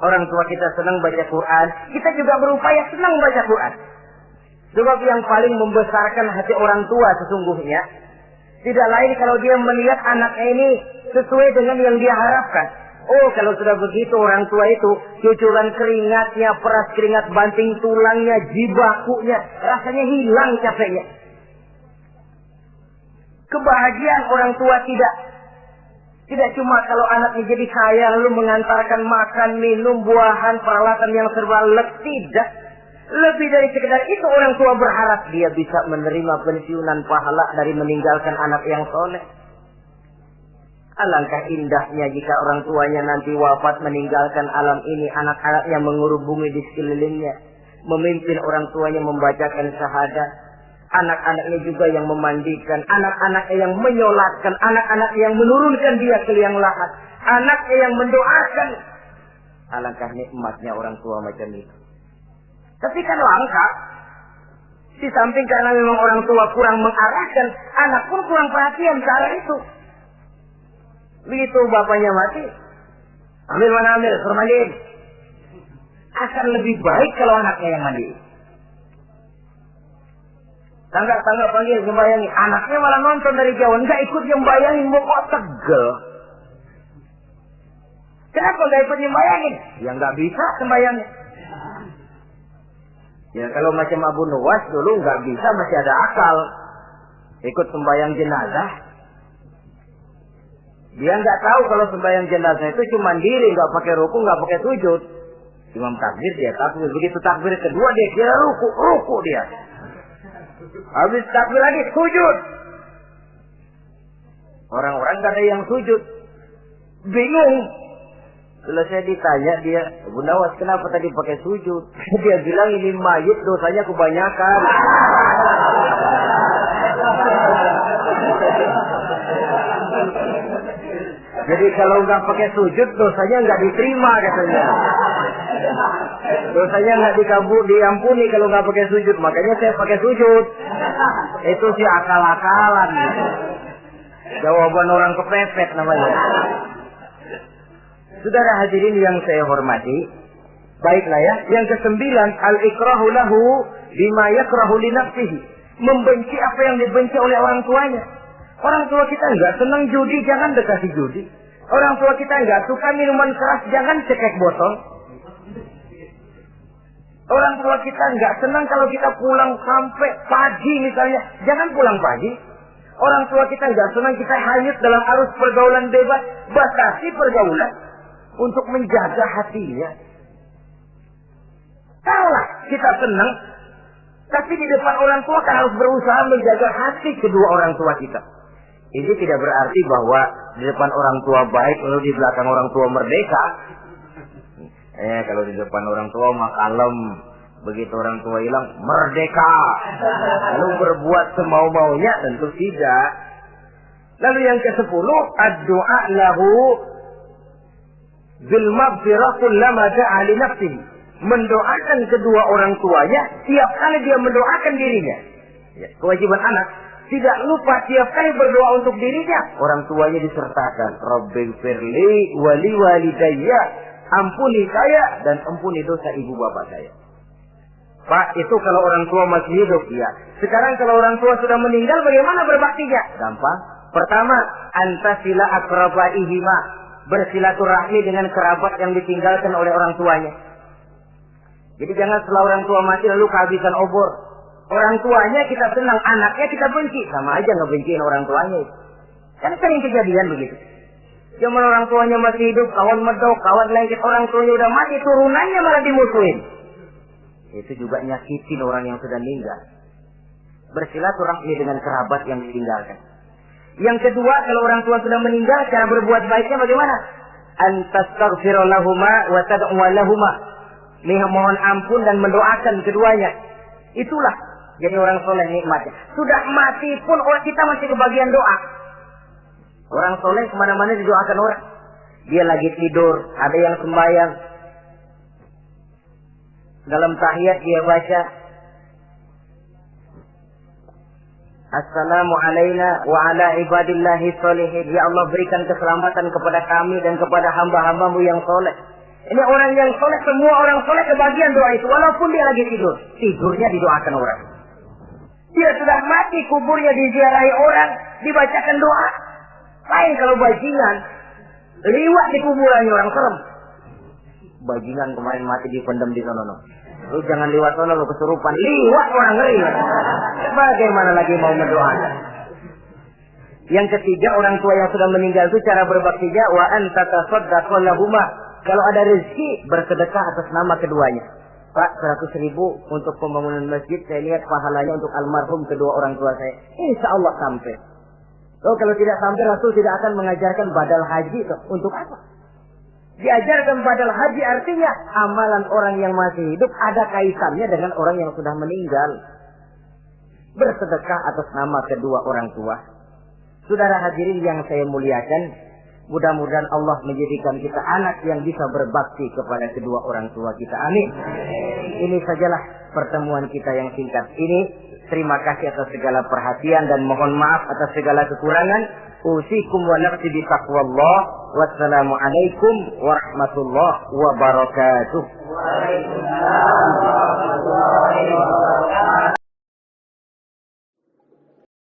Orang tua kita senang baca Quran, kita juga berupaya senang baca Quran. Sebab yang paling membesarkan hati orang tua sesungguhnya tidak lain kalau dia melihat anaknya ini sesuai dengan yang dia harapkan. Oh, kalau sudah begitu orang tua itu cucuran keringatnya, peras keringat banting tulangnya, jibakunya, rasanya hilang capeknya. Kebahagiaan orang tua tidak cuma kalau anaknya jadi kaya lalu mengantarkan makan, minum, buahan, peralatan yang serba lengkap, tidak. Lebih dari sekedar itu orang tua berharap dia bisa menerima pensiunan pahala dari meninggalkan anak yang soleh. Alangkah indahnya jika orang tuanya nanti wafat meninggalkan alam ini, anak-anaknya mengurung bumi di sekelilingnya, memimpin orang tuanya membacakan syahadat. Anak-anaknya juga yang memandikan, anak-anaknya yang menyolatkan, anak-anaknya yang menurunkan dia ke liang lahat, anaknya yang mendoakan. Alangkah nikmatnya orang tua macam itu. Tapi kan langka. Di samping karena memang orang tua kurang mengarahkan, anak pun kurang perhatian ke arah itu. Begitu bapaknya mati, ambil mana ambil, suruh mandiin. Akan lebih baik kalau anaknya yang mandiin. Tangga panggil sembayangi, anaknya malah nonton dari jauh, enggak ikut nyembayangin, mau kok tegel. Kenapa enggak ikut nyembayangin? Ya enggak bisa sembayangin. Ya kalau macam Abu Nuwas dulu enggak bisa, masih ada akal. Ikut sembayang jenazah. Dia enggak tahu kalau sembayang jenazah itu cuma diri, enggak pakai ruku, enggak pakai sujud. Imam takbir dia takbir, begitu takbir kedua dia kira ruku dia. Habis takbir lagi sujud. Orang-orang gak ada yang sujud. Bingung. Selesai ditanya dia, Bunda Was kenapa tadi pakai sujud? Dia bilang ini mayit dosanya kebanyakan. Jadi kalau nggak pakai sujud dosanya nggak diterima katanya. Dosanya nggak diampuni kalau nggak pakai sujud. Makanya saya pakai sujud. Itu sih akal-akalan. Jawaban orang kepepet namanya. Saudara hadirin yang saya hormati, baiklah ya. Yang ke-9, al-ikrahu lahu bima yakrahu li nafsihi. Membenci apa yang dibenci oleh orang tuanya. Orang tua kita nggak senang judi, jangan dekati judi. Orang tua kita nggak suka minuman keras, jangan cekek botol. Orang tua kita nggak senang kalau kita pulang sampai pagi misalnya, jangan pulang pagi. Orang tua kita nggak senang kita hanyut dalam arus pergaulan bebas, batasi pergaulan untuk menjaga hatinya. Tahulah kita senang, tapi di depan orang tua kan harus berusaha menjaga hati kedua orang tua kita. Ini tidak berarti bahwa di depan orang tua baik lalu di belakang orang tua merdeka. Kalau di depan orang tua mah kalem, begitu orang tua hilang merdeka. Lalu berbuat semau-maunya, tentu tidak. Lalu yang ke-10, ad-du'a lahu bil maghfirah kullama da'a li nafsihi. Mendoakan kedua orang tuanya tiap kali dia mendoakan dirinya. Ya, kewajiban anak tidak lupa tiap kali berdoa untuk dirinya, orang tuanya disertakan. Rabbighfirli wali walidayya, ampuni saya dan ampuni dosa ibu bapak saya. Pak, itu kalau orang tua masih hidup, ya. Sekarang kalau orang tua sudah meninggal, bagaimana berbaktinya? Gampang. Pertama, antasila akrabaihima, bersilaturahmi dengan kerabat yang ditinggalkan oleh orang tuanya. Jadi jangan setelah orang tua mati lalu kehabisan obor. Orang tuanya kita senang, anaknya kita benci. Sama aja ngebenciin orang tuanya. Kan sering kejadian begitu. Zaman orang tuanya masih hidup, kawan medok, kawan lengket, orang tuanya udah mati, turunannya malah dimusuhin. Itu juga nyakitin orang yang sudah meninggal. Bersilaturahmi dengan kerabat yang ditinggalkan. Yang kedua, kalau orang tua sudah meninggal, cara berbuat baiknya bagaimana? Antastaghfira lahuma wa tad'u lahuma. Mohon ampun dan mendoakan keduanya. Itulah jadi orang soleh nikmatnya. Sudah mati pun kita masih kebagian doa. Orang soleh kemana-mana didoakan orang. Dia lagi tidur, ada yang sembahyang. Dalam tahiyat dia baca, Assalamu alaina wa ala ibadillahi sholihin. Ya Allah, berikan keselamatan kepada kami dan kepada hamba-hambamu yang soleh. Ini orang yang soleh, semua orang soleh kebagian doa itu. Walaupun dia lagi tidur, tidurnya didoakan orang. Dia sudah mati, kuburnya diziarahi orang, dibacakan doa. Lain kalau bajingan, liwat di kuburannya orang, serem. Bajingan kemarin mati dipendam di sono. Lu jangan liwat sono, lu kesurupan. Liwat orang, ngeri. Bagaimana lagi mau mendoakan? Yang ketiga, orang tua yang sudah meninggal itu cara berbaktinya, wa anta tasaddaqu lahuma. Kalau ada rezeki, bersedekah atas nama keduanya. Pak, 100.000 untuk pembangunan masjid, saya lihat pahalanya untuk almarhum kedua orang tua saya. Insya Allah sampai. Oh, kalau tidak sampai, Rasul tidak akan mengajarkan badal haji. Untuk apa? Diajarkan badal haji artinya amalan orang yang masih hidup ada kaitannya dengan orang yang sudah meninggal. Bersedekah atas nama kedua orang tua. Saudara hadirin yang saya muliakan, mudah-mudahan Allah menjadikan kita anak yang bisa berbakti kepada kedua orang tua kita. Amin. Ini sajalah pertemuan kita yang singkat ini. Terima kasih atas segala perhatian dan mohon maaf atas segala kekurangan. Usikum wa nafsi bi taqwallah. Wassalamualaikum warahmatullahi wabarakatuh. Waalaikumsalam warahmatullahi wabarakatuh.